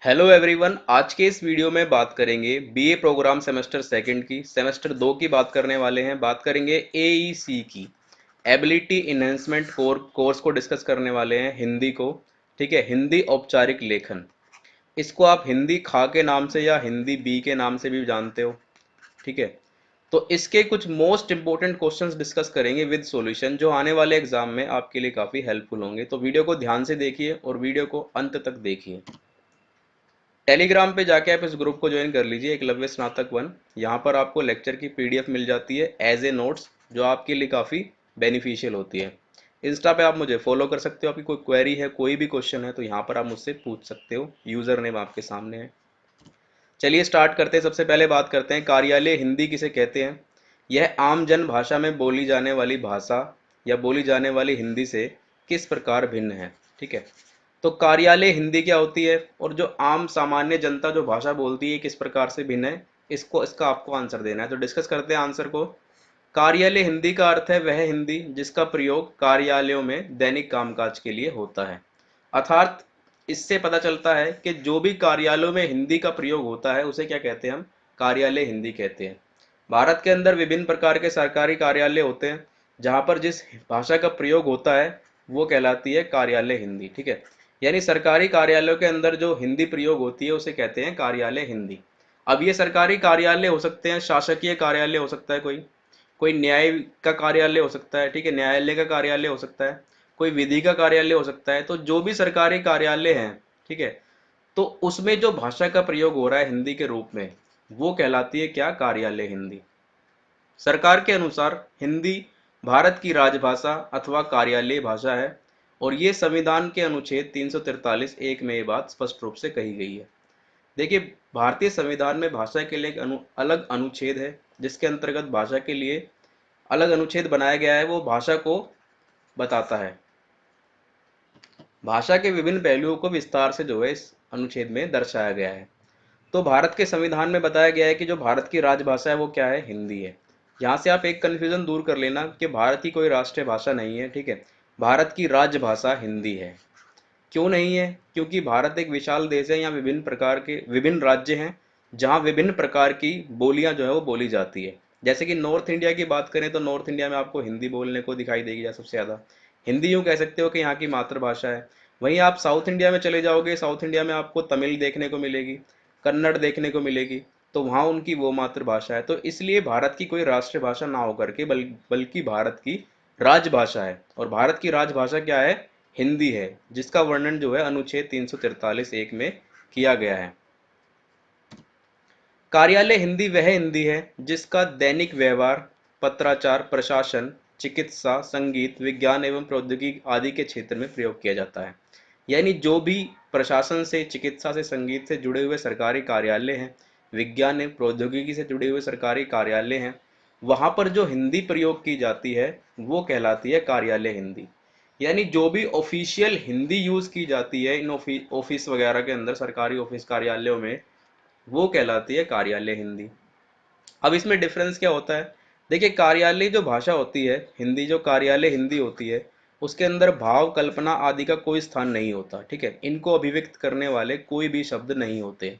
Hello everyone, आज के इस वीडियो में बात करेंगे बीए प्रोग्राम सेमेस्टर सेकंड की। सेमेस्टर 2 की बात करने वाले हैं। बात करेंगे एईसी की, एबिलिटी इन्हेंसमेंट कोर्स को डिस्कस करने वाले हैं, हिंदी को। ठीक है, हिंदी औपचारिक लेखन। इसको आप हिंदी खा के नाम से या हिंदी बी के नाम से भी जानते हो। ठीक है, तो इसके कुछ मोस्ट इंपॉर्टेंट क्वेश्चंस डिस्कस करेंगे विद सॉल्यूशन, जो आने वाले एग्जाम में आपके लिए काफ़ी हेल्पफुल होंगे। तो वीडियो को ध्यान से देखिए और वीडियो को अंत तक देखिए। टेलीग्राम पे जाके आप इस ग्रुप को ज्वाइन कर लीजिए, एकलव्य स्नातक 1। यहाँ पर आपको लेक्चर की पीडीएफ मिल जाती है एज ए नोट्स, जो आपके लिए काफ़ी बेनिफिशियल होती है। इंस्टा पे आप मुझे फॉलो कर सकते हो। आपकी कोई क्वेरी है, कोई भी क्वेश्चन है, तो यहाँ पर आप मुझसे पूछ सकते हो। यूज़र नेम आपके सामने है। चलिए स्टार्ट करते हैं। सबसे पहले बात करते हैं कार्यालय हिंदी किसे कहते हैं। यह आम जन भाषा में बोली जाने वाली भाषा या बोली जाने वाली हिंदी से किस प्रकार भिन्न है। ठीक है, तो कार्यालय हिंदी क्या होती है और जो आम सामान्य जनता जो भाषा बोलती है किस प्रकार से भिन्न है, इसका आपको आंसर देना है। तो डिस्कस करते हैं आंसर को। कार्यालय हिंदी का अर्थ है वह हिंदी जिसका प्रयोग कार्यालयों में दैनिक कामकाज के लिए होता है। अर्थात इससे पता चलता है कि जो भी कार्यालयों में हिंदी का प्रयोग होता है उसे क्या कहते हैं, हम कार्यालय हिंदी कहते हैं। भारत के अंदर विभिन्न प्रकार के सरकारी कार्यालय होते हैं, जहाँ पर जिस भाषा का प्रयोग होता है वो कहलाती है कार्यालय हिंदी। ठीक है, यानी सरकारी कार्यालयों के अंदर जो हिंदी प्रयोग होती है उसे कहते हैं कार्यालय हिंदी। अब ये सरकारी कार्यालय हो सकते हैं, शासकीय कार्यालय हो सकता है, कोई कोई न्याय का कार्यालय हो सकता है। ठीक है, न्यायालय का कार्यालय हो सकता है, कोई विधि का कार्यालय हो सकता है। तो जो भी सरकारी कार्यालय हैं, ठीक है, तो उसमें जो भाषा का प्रयोग हो रहा है हिंदी के रूप में, वो कहलाती है क्या, कार्यालय हिंदी। सरकार के अनुसार हिंदी भारत की राजभाषा अथवा कार्यालय भाषा है, और ये संविधान के अनुच्छेद 343 एक में ये बात स्पष्ट रूप से कही गई है। देखिए, भारतीय संविधान में भाषा के लिए एक अलग अनुच्छेद है, जिसके अंतर्गत भाषा के लिए अलग अनुच्छेद बनाया गया है। वो भाषा को बताता है। भाषा के विभिन्न पहलुओं को विस्तार से जो है इस अनुच्छेद में दर्शाया गया है। तो भारत के संविधान में बताया गया है कि जो भारत की राजभाषा है वो क्या है, हिंदी है। यहाँ से आप एक कन्फ्यूजन दूर कर लेना कि भारत की कोई राष्ट्रीय भाषा नहीं है। ठीक है, भारत की राजभाषा हिंदी है। क्यों नहीं है? क्योंकि भारत एक विशाल देश है, यहाँ विभिन्न प्रकार के विभिन्न राज्य हैं, जहाँ विभिन्न प्रकार की बोलियाँ जो है वो बोली जाती है। जैसे कि नॉर्थ इंडिया की बात करें तो नॉर्थ इंडिया में आपको हिंदी बोलने को दिखाई देगी या सबसे ज़्यादा। हिंदी यूँ कह सकते हो कि यहाँ की मातृभाषा है। वहीं आप साउथ इंडिया में चले जाओगे, साउथ इंडिया में आपको तमिल देखने को मिलेगी, कन्नड़ देखने को मिलेगी, तो वहाँ उनकी वो मातृभाषा है। तो इसलिए भारत की कोई राष्ट्रीय भाषा ना होकर के बल्कि भारत की राजभाषा है। और भारत की राजभाषा क्या है, हिंदी है, जिसका वर्णन जो है अनुच्छेद 343 एक में किया गया है। कार्यालय हिंदी वह हिंदी है जिसका दैनिक व्यवहार, पत्राचार, प्रशासन, चिकित्सा, संगीत, विज्ञान एवं प्रौद्योगिकी आदि के क्षेत्र में प्रयोग किया जाता है। यानी जो भी प्रशासन से, चिकित्सा से, संगीत से जुड़े हुए सरकारी कार्यालय हैं, विज्ञान एवं प्रौद्योगिकी से जुड़े हुए सरकारी कार्यालय हैं, वहाँ पर जो हिंदी प्रयोग की जाती है वो कहलाती है कार्यालय हिंदी। यानी जो भी ऑफिशियल हिंदी यूज़ की जाती है इन ऑफिस वगैरह के अंदर, सरकारी ऑफिस कार्यालयों में, वो कहलाती है कार्यालय हिंदी। अब इसमें डिफरेंस क्या होता है? देखिए, कार्यालय जो भाषा होती है हिंदी, जो कार्यालय हिंदी होती है, उसके अंदर भाव, कल्पना आदि का कोई स्थान नहीं होता। ठीक है, इनको अभिव्यक्त करने वाले कोई भी शब्द नहीं होते,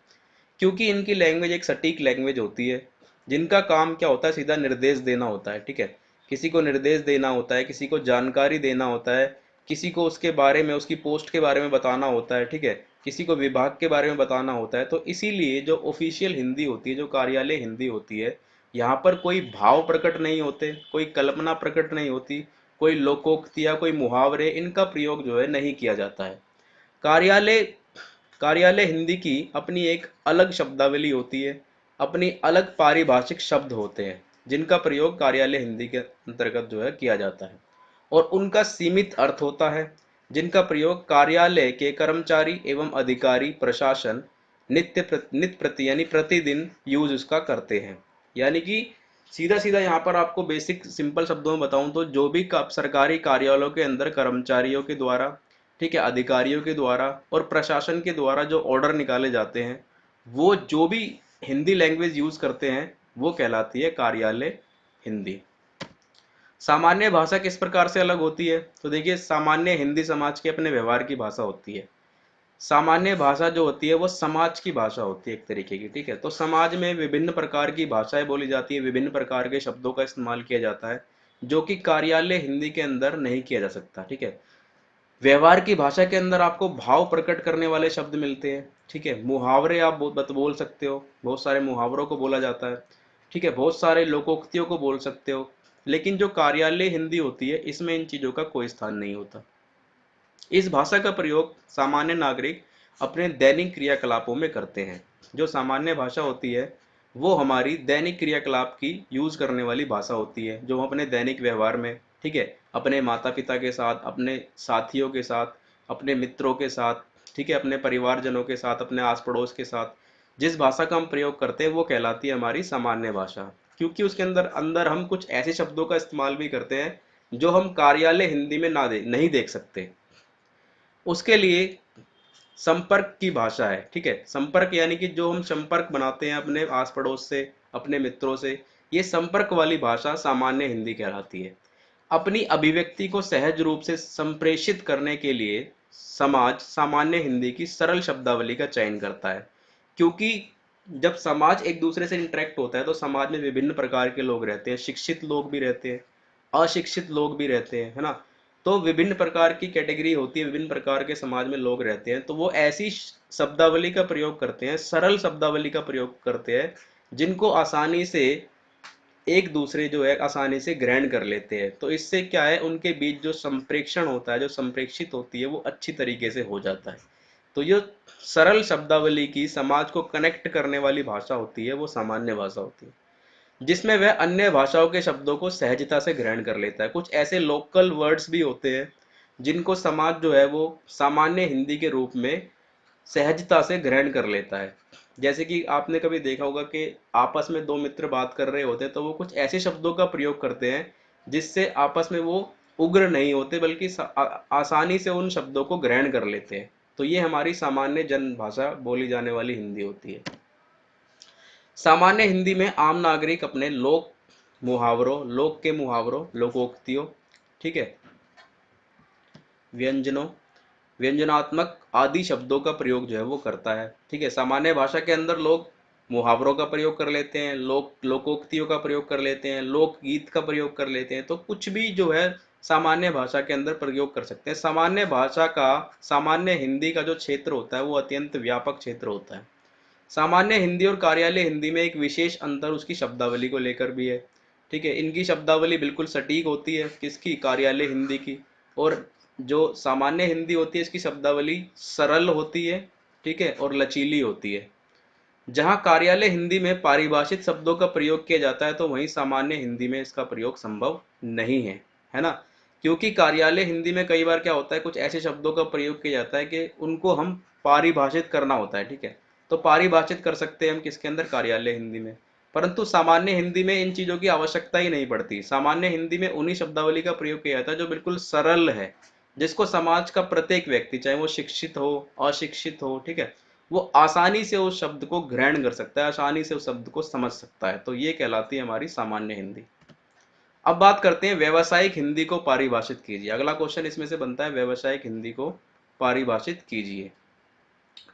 क्योंकि इनकी लैंग्वेज एक सटीक लैंग्वेज होती है, जिनका काम क्या होता है, सीधा निर्देश देना होता है। ठीक है, किसी को निर्देश देना होता है, किसी को जानकारी देना होता है, किसी को उसके बारे में, उसकी पोस्ट के बारे में बताना होता है। ठीक है, किसी को विभाग के बारे में बताना होता है। तो इसीलिए जो ऑफिशियल हिंदी होती है, जो कार्यालय हिंदी होती है, यहाँ पर कोई भाव प्रकट नहीं होते, कोई कल्पना प्रकट नहीं होती, कोई लोकोक्ति या कोई मुहावरे, इनका प्रयोग जो है नहीं किया जाता है। कार्यालय कार्यालय हिंदी की अपनी एक अलग शब्दावली होती है, अपनी अलग पारिभाषिक शब्द होते हैं, जिनका प्रयोग कार्यालय हिंदी के अंतर्गत जो है किया जाता है, और उनका सीमित अर्थ होता है, जिनका प्रयोग कार्यालय के कर्मचारी एवं अधिकारी, प्रशासन नित्य प्रति यानी प्रतिदिन यूज उसका करते हैं। यानी कि सीधा सीधा यहाँ पर आपको बेसिक सिंपल शब्दों में बताऊं तो जो भी सरकारी कार्यालयों के अंदर कर्मचारियों के द्वारा, ठीक है, अधिकारियों के द्वारा और प्रशासन के द्वारा जो ऑर्डर निकाले जाते हैं, वो जो भी हिंदी लैंग्वेज यूज करते हैं वो कहलाती है कार्यालय हिंदी। सामान्य भाषा किस प्रकार से अलग होती है? तो देखिए, सामान्य हिंदी समाज के अपने व्यवहार की भाषा होती है। सामान्य भाषा जो होती है वो समाज की भाषा होती है एक तरीके की, ठीक है। तो समाज में विभिन्न प्रकार की भाषाएं बोली जाती है, विभिन्न प्रकार के शब्दों का इस्तेमाल किया जाता है, जो कि कार्यालय हिंदी के अंदर नहीं किया जा सकता, ठीक है। व्यवहार की भाषा के अंदर आपको भाव प्रकट करने वाले शब्द मिलते हैं, ठीक है। मुहावरे आप बोल सकते हो, बहुत सारे मुहावरों को बोला जाता है, ठीक है। बहुत सारे लोकोक्तियों को बोल सकते हो। लेकिन जो कार्यालय हिंदी होती है इसमें इन चीज़ों का कोई स्थान नहीं होता। इस भाषा का प्रयोग सामान्य नागरिक अपने दैनिक क्रियाकलापों में करते हैं। जो सामान्य भाषा होती है वो हमारी दैनिक क्रियाकलाप की यूज करने वाली भाषा होती है, जो हम अपने दैनिक व्यवहार में, ठीक है, अपने माता पिता के साथ, अपने साथियों के साथ, अपने मित्रों के साथ, ठीक है, अपने परिवारजनों के साथ, अपने आस पड़ोस के साथ जिस भाषा का हम प्रयोग करते हैं वो कहलाती है हमारी सामान्य भाषा। क्योंकि उसके अंदर अंदर हम कुछ ऐसे शब्दों का इस्तेमाल भी करते हैं जो हम कार्यालय हिंदी में नहीं देख सकते। उसके लिए संपर्क की भाषा है, ठीक है। संपर्क यानी कि जो हम संपर्क बनाते हैं अपने आस पड़ोस से, अपने मित्रों से, ये संपर्क वाली भाषा सामान्य हिंदी कहलाती है। अपनी अभिव्यक्ति को सहज रूप से संप्रेषित करने के लिए समाज सामान्य हिंदी की सरल शब्दावली का चयन करता है। क्योंकि जब समाज एक दूसरे से इंटरेक्ट होता है तो समाज में विभिन्न प्रकार के लोग रहते हैं, शिक्षित लोग भी रहते हैं, अशिक्षित लोग भी रहते हैं, है ना। तो विभिन्न प्रकार की कैटेगरी होती है, विभिन्न प्रकार के समाज में लोग रहते हैं, तो वो ऐसी शब्दावली का प्रयोग करते हैं, सरल शब्दावली का प्रयोग करते हैं, जिनको आसानी से एक दूसरे जो है आसानी से ग्रहण कर लेते हैं। तो इससे क्या है, उनके बीच जो संप्रेक्षण होता है, जो संप्रेक्षित होती है, वो अच्छी तरीके से हो जाता है। तो ये सरल शब्दावली की समाज को कनेक्ट करने वाली भाषा होती है वो सामान्य भाषा होती है, जिसमें वह अन्य भाषाओं के शब्दों को सहजता से ग्रहण कर लेता है। कुछ ऐसे लोकल वर्ड्स भी होते हैं जिनको समाज जो है वो सामान्य हिंदी के रूप में सहजता से ग्रहण कर लेता है। जैसे कि आपने कभी देखा होगा कि आपस में दो मित्र बात कर रहे होते हैं तो वो कुछ ऐसे शब्दों का प्रयोग करते हैं जिससे आपस में वो उग्र नहीं होते, बल्कि आसानी से उन शब्दों को ग्रहण कर लेते हैं। तो ये हमारी सामान्य जन भाषा बोली जाने वाली हिंदी होती है। सामान्य हिंदी में आम नागरिक अपने लोक मुहावरों, लोक के मुहावरों, लोकोक्तियों, ठीक है, व्यंजनों, व्यंजनात्मक आदि शब्दों का प्रयोग जो है वो करता है, ठीक है। सामान्य भाषा के अंदर लोग मुहावरों का प्रयोग कर लेते हैं, लोकोक्तियों का प्रयोग कर लेते हैं, लोकगीत का प्रयोग कर लेते हैं। तो कुछ भी जो है सामान्य भाषा के अंदर प्रयोग कर सकते हैं। सामान्य भाषा का, सामान्य हिंदी का जो क्षेत्र होता है वो अत्यंत व्यापक क्षेत्र होता है। सामान्य हिंदी और कार्यालय हिंदी में एक विशेष अंतर उसकी शब्दावली को लेकर भी है, ठीक है। इनकी शब्दावली बिल्कुल सटीक होती है, किसकी, कार्यालय हिंदी की। और जो सामान्य हिंदी होती है इसकी शब्दावली सरल होती है, ठीक है, और लचीली होती है। जहाँ कार्यालय हिंदी में पारिभाषित शब्दों का प्रयोग किया जाता है तो वहीं सामान्य हिंदी में इसका प्रयोग संभव नहीं है ना। क्योंकि कार्यालय हिंदी में कई बार क्या होता है, कुछ ऐसे शब्दों का प्रयोग किया जाता है कि उनको हम पारिभाषित करना होता है, ठीक है। तो पारिभाषित कर सकते हैं हम किसके अंदर, कार्यालय हिंदी में। परंतु सामान्य हिंदी में इन चीज़ों की आवश्यकता ही नहीं पड़ती। सामान्य हिंदी में उन्हीं शब्दावली का प्रयोग किया जाता है जो बिल्कुल सरल है, जिसको समाज का प्रत्येक व्यक्ति, चाहे वो शिक्षित हो, अशिक्षित हो, ठीक है, वो आसानी से उस शब्द को ग्रहण कर सकता है, आसानी से उस शब्द को समझ सकता है। तो ये कहलाती है हमारी सामान्य हिंदी। अब बात करते हैं व्यावसायिक हिंदी को परिभाषित कीजिए। अगला क्वेश्चन इसमें से बनता है व्यावसायिक हिंदी को परिभाषित कीजिए।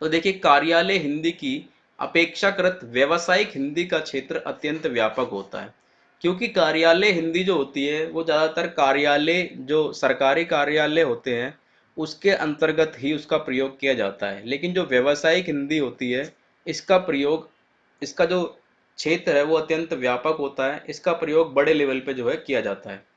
तो देखिए, कार्यालय हिंदी की अपेक्षाकृत व्यावसायिक हिंदी का क्षेत्र अत्यंत व्यापक होता है। क्योंकि कार्यालय हिंदी जो होती है वो ज़्यादातर कार्यालय, जो सरकारी कार्यालय होते हैं उसके अंतर्गत ही उसका प्रयोग किया जाता है। लेकिन जो व्यावसायिक हिंदी होती है इसका प्रयोग, इसका जो क्षेत्र है वो अत्यंत व्यापक होता है। इसका प्रयोग बड़े लेवल पे जो है किया जाता है।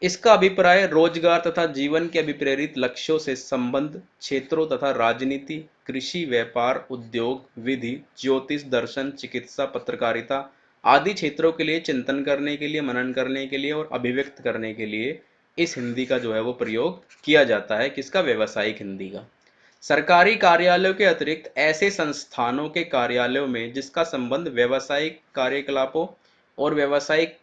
इसका अभिप्राय रोजगार तथा जीवन के अभिप्रेरित लक्ष्यों से संबंध क्षेत्रों तथा राजनीति, कृषि, व्यापार, उद्योग, विधि, ज्योतिष, दर्शन, चिकित्सा, पत्रकारिता आदि क्षेत्रों के लिए चिंतन करने के लिए, मनन करने के लिए और अभिव्यक्त करने के लिए इस हिंदी का जो है वो प्रयोग किया जाता है। किसका, व्यवसायिक हिंदी का। सरकारी कार्यालयों के अतिरिक्त ऐसे संस्थानों के कार्यालयों में जिसका संबंध व्यवसायिक कार्यकलापों और व्यावसायिक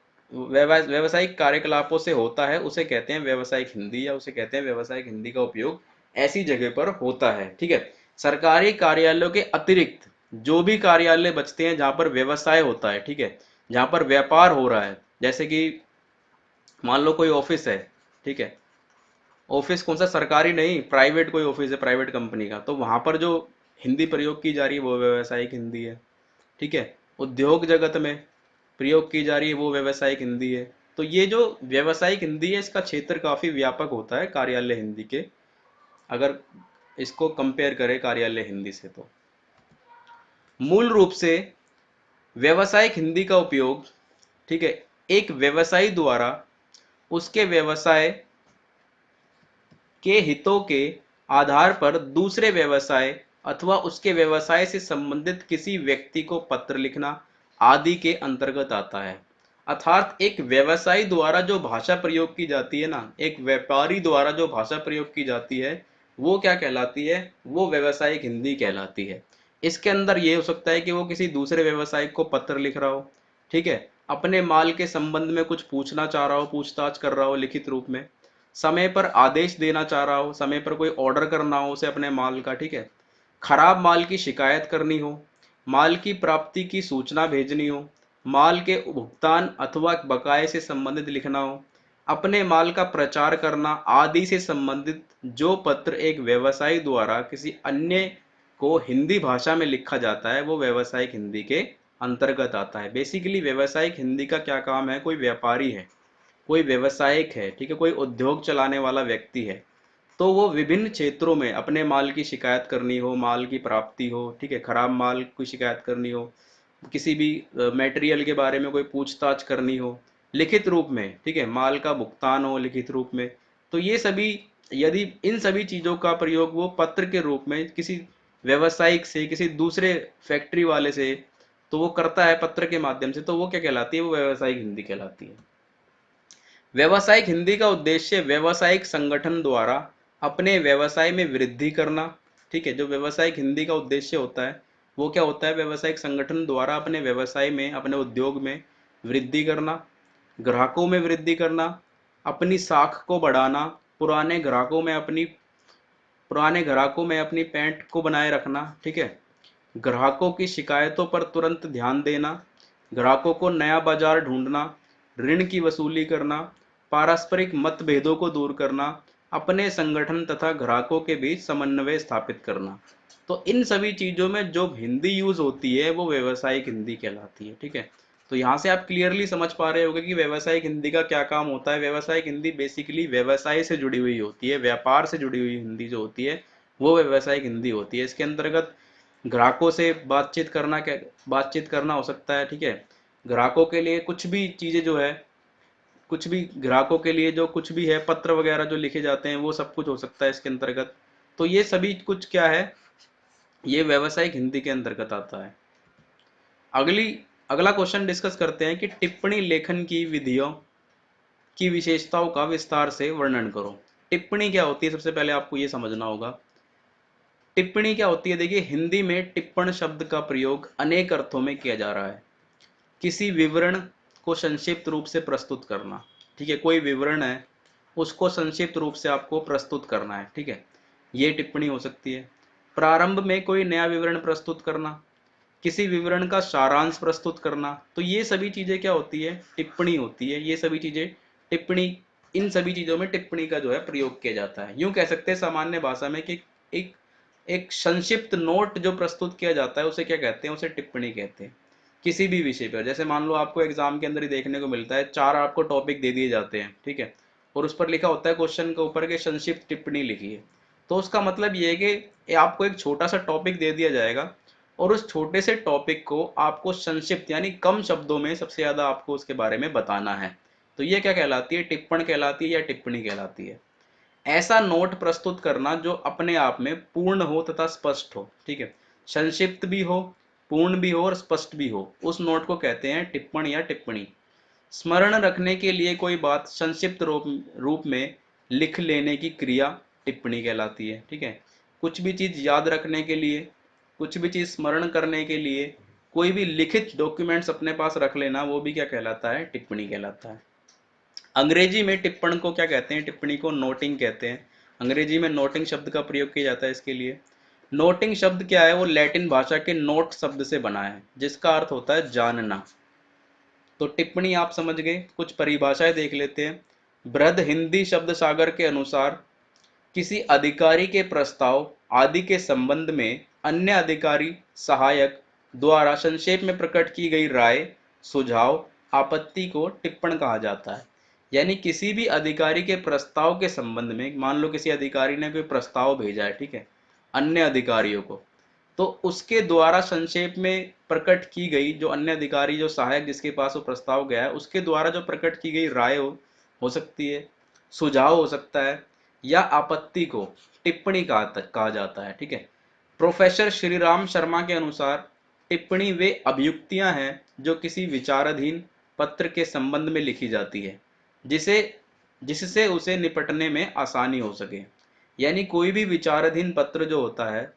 कार्यकलापों से होता है उसे कहते हैं व्यावसायिक हिंदी, या उसे कहते हैं व्यावसायिक हिंदी का उपयोग ऐसी जगह पर होता है, ठीक है। सरकारी कार्यालयों के अतिरिक्त जो भी कार्यालय बचते हैं जहां पर व्यवसाय होता है, ठीक है, जहां पर व्यापार हो रहा है, जैसे कि मान लो कोई ऑफिस है, ठीक है, ऑफिस कौन सा, सरकारी नहीं, प्राइवेट कोई ऑफिस है प्राइवेट कंपनी का, तो वहां पर जो हिंदी प्रयोग की जा रही है वो व्यावसायिक हिंदी है। ठीक है। उद्योग जगत में प्रयोग की जा रही है वो व्यावसायिक हिंदी है। तो ये जो व्यावसायिक हिंदी है इसका क्षेत्र काफी व्यापक होता है कार्यालय हिंदी के, अगर इसको कंपेयर करें कार्यालय हिंदी से। तो मूल रूप से व्यावसायिक हिंदी का उपयोग, ठीक है, एक व्यवसायी द्वारा उसके व्यवसाय के हितों के आधार पर दूसरे व्यवसाय अथवा उसके व्यवसाय से संबंधित किसी व्यक्ति को पत्र लिखना आदि के अंतर्गत आता है। अर्थात एक व्यवसायी द्वारा जो भाषा प्रयोग की जाती है ना, एक व्यापारी द्वारा जो भाषा प्रयोग की जाती है वो क्या कहलाती है, वो व्यावसायिक हिंदी कहलाती है। इसके अंदर ये हो सकता है कि वो किसी दूसरे व्यवसायिक को पत्र लिख रहा हो, ठीक है, अपने माल के संबंध में कुछ पूछना चाह रहा हो, पूछताछ कर रहा हो लिखित रूप में, समय पर आदेश देना चाह रहा हो, समय पर कोई ऑर्डर करना हो उसे अपने माल का, ठीक है, खराब माल की शिकायत करनी हो, माल की प्राप्ति की सूचना भेजनी हो, माल के भुगतान अथवा बकाये से संबंधित लिखना हो, अपने माल का प्रचार करना आदि से संबंधित जो पत्र एक व्यवसायी द्वारा किसी अन्य को हिंदी भाषा में लिखा जाता है वो व्यावसायिक हिंदी के अंतर्गत आता है। बेसिकली व्यावसायिक हिंदी का क्या काम है, कोई व्यापारी है, कोई व्यवसायिक है, ठीक है, कोई उद्योग चलाने वाला व्यक्ति है, तो वो विभिन्न क्षेत्रों में अपने माल की शिकायत करनी हो, माल की प्राप्ति हो, ठीक है, खराब माल की शिकायत करनी हो, किसी भी मटेरियल के बारे में कोई पूछताछ करनी हो लिखित रूप में, ठीक है, माल का भुगतान हो लिखित रूप में, तो ये सभी, यदि इन सभी चीज़ों का प्रयोग वो पत्र के रूप में किसी व्यवसायिक से, किसी दूसरे फैक्ट्री वाले से तो वो करता है पत्र के माध्यम से, तो वो क्या कहलाती है, वो व्यावसायिक हिंदी कहलाती है। व्यावसायिक हिंदी का उद्देश्य व्यावसायिक संगठन द्वारा अपने व्यवसाय में वृद्धि करना, ठीक है, जो व्यावसायिक हिंदी का उद्देश्य होता है वो क्या होता है, व्यावसायिक संगठन द्वारा अपने व्यवसाय में, अपने उद्योग में वृद्धि करना, ग्राहकों में वृद्धि करना, अपनी साख को बढ़ाना, पुराने ग्राहकों में अपनी पुराने ग्राहकों में अपनी पैंठ को बनाए रखना, ठीक है, ग्राहकों की शिकायतों पर तुरंत ध्यान देना, ग्राहकों को नया बाजार ढूंढना, ऋण की वसूली करना, पारस्परिक मतभेदों को दूर करना, अपने संगठन तथा ग्राहकों के बीच समन्वय स्थापित करना। तो इन सभी चीज़ों में जो हिंदी यूज होती है वो व्यावसायिक हिंदी कहलाती है। ठीक है, तो यहाँ से आप क्लियरली समझ पा रहे होंगे कि व्यावसायिक हिंदी का क्या काम होता है। व्यावसायिक हिंदी बेसिकली व्यवसाय से जुड़ी हुई होती है, व्यापार से जुड़ी हुई हिंदी जो होती है वो व्यावसायिक हिंदी होती है। इसके अंतर्गत ग्राहकों से बातचीत करना हो सकता है, ठीक है, ग्राहकों के लिए कुछ भी चीज़ें जो है, कुछ भी ग्राहकों के लिए जो कुछ भी है, पत्र वगैरह जो लिखे जाते हैं वो सब कुछ हो सकता है इसके अंतर्गत। तो ये सभी कुछ क्या है, ये व्यावसायिक हिंदी के अंतर्गत आता है। अगली अगला क्वेश्चन डिस्कस करते हैं कि टिप्पणी लेखन की विधियों की विशेषताओं का विस्तार से वर्णन करो। टिप्पणी क्या होती है, सबसे पहले आपको ये समझना होगा। टिप्पणी क्या होती है, देखिए हिंदी में टिप्पण शब्द का प्रयोग अनेक अर्थों में किया जा रहा है। किसी विवरण को संक्षिप्त रूप से प्रस्तुत करना, ठीक है, कोई विवरण है उसको संक्षिप्त रूप से आपको प्रस्तुत करना है, ठीक है, ये टिप्पणी हो सकती है। प्रारंभ में कोई नया विवरण प्रस्तुत करना, किसी विवरण का सारांश प्रस्तुत करना, तो ये सभी चीजें क्या होती है, टिप्पणी होती है। ये सभी चीजें टिप्पणी, इन सभी चीजों में टिप्पणी का जो है प्रयोग किया जाता है। यूं कह सकते हैं सामान्य भाषा में कि एक एक संक्षिप्त नोट जो प्रस्तुत किया जाता है उसे क्या कहते हैं, उसे टिप्पणी कहते हैं। किसी भी विषय पर, जैसे मान लो आपको एग्जाम के अंदर ही देखने को मिलता है, 4 आपको टॉपिक दे दिए जाते हैं, ठीक है, और उस पर लिखा होता है क्वेश्चन के ऊपर के संक्षिप्त टिप्पणी लिखिए। तो उसका मतलब ये है कि आपको एक छोटा सा टॉपिक दे दिया जाएगा और उस छोटे से टॉपिक को आपको संक्षिप्त यानी कम शब्दों में सबसे ज्यादा आपको उसके बारे में बताना है। तो ये क्या कहलाती है, टिप्पण कहलाती है या टिप्पणी कहलाती है। ऐसा नोट प्रस्तुत करना जो अपने आप में पूर्ण हो तथा स्पष्ट हो, ठीक है, संक्षिप्त भी हो, पूर्ण भी हो और स्पष्ट भी हो, उस नोट को कहते हैं टिप्पण या टिप्पणी। स्मरण रखने के लिए कोई बात संक्षिप्त रूप में लिख लेने की क्रिया टिप्पणी कहलाती है, ठीक है। कुछ भी चीज याद रखने के लिए, कुछ भी चीज स्मरण करने के लिए कोई भी लिखित डॉक्यूमेंट्स अपने पास रख लेना, वो भी क्या कहलाता है, टिप्पणी कहलाता है। अंग्रेजी में टिप्पण को क्या कहते हैं, टिप्पणी को नोटिंग कहते हैं। अंग्रेजी में नोटिंग शब्द का प्रयोग किया जाता है इसके लिए। नोटिंग शब्द क्या है, वो लैटिन भाषा के नोट शब्द से बना है जिसका अर्थ होता है जानना। तो टिप्पणी आप समझ गए। कुछ परिभाषाएं देख लेते हैं। बृहद हिंदी शब्द सागर के अनुसार किसी अधिकारी के प्रस्ताव आदि के संबंध में अन्य अधिकारी सहायक द्वारा संक्षेप में प्रकट की गई राय, सुझाव, आपत्ति को टिप्पण कहा जाता है। यानी किसी भी अधिकारी के प्रस्ताव के संबंध में, मान लो किसी अधिकारी ने कोई प्रस्ताव भेजा है, ठीक है, अन्य अधिकारियों को, तो उसके द्वारा संक्षेप में प्रकट की गई, जो अन्य अधिकारी, जो सहायक जिसके पास वो प्रस्ताव गया है, उसके द्वारा जो प्रकट की गई राय हो सकती है, सुझाव हो सकता है, या आपत्ति को टिप्पणी कहा जाता है। ठीक है। प्रोफेसर श्रीराम शर्मा के अनुसार टिप्पणी वे अभियुक्तियां हैं जो किसी विचाराधीन पत्र के संबंध में लिखी जाती है जिसे जिससे उसे निपटने में आसानी हो सके। यानी कोई भी विचाराधीन पत्र जो होता है,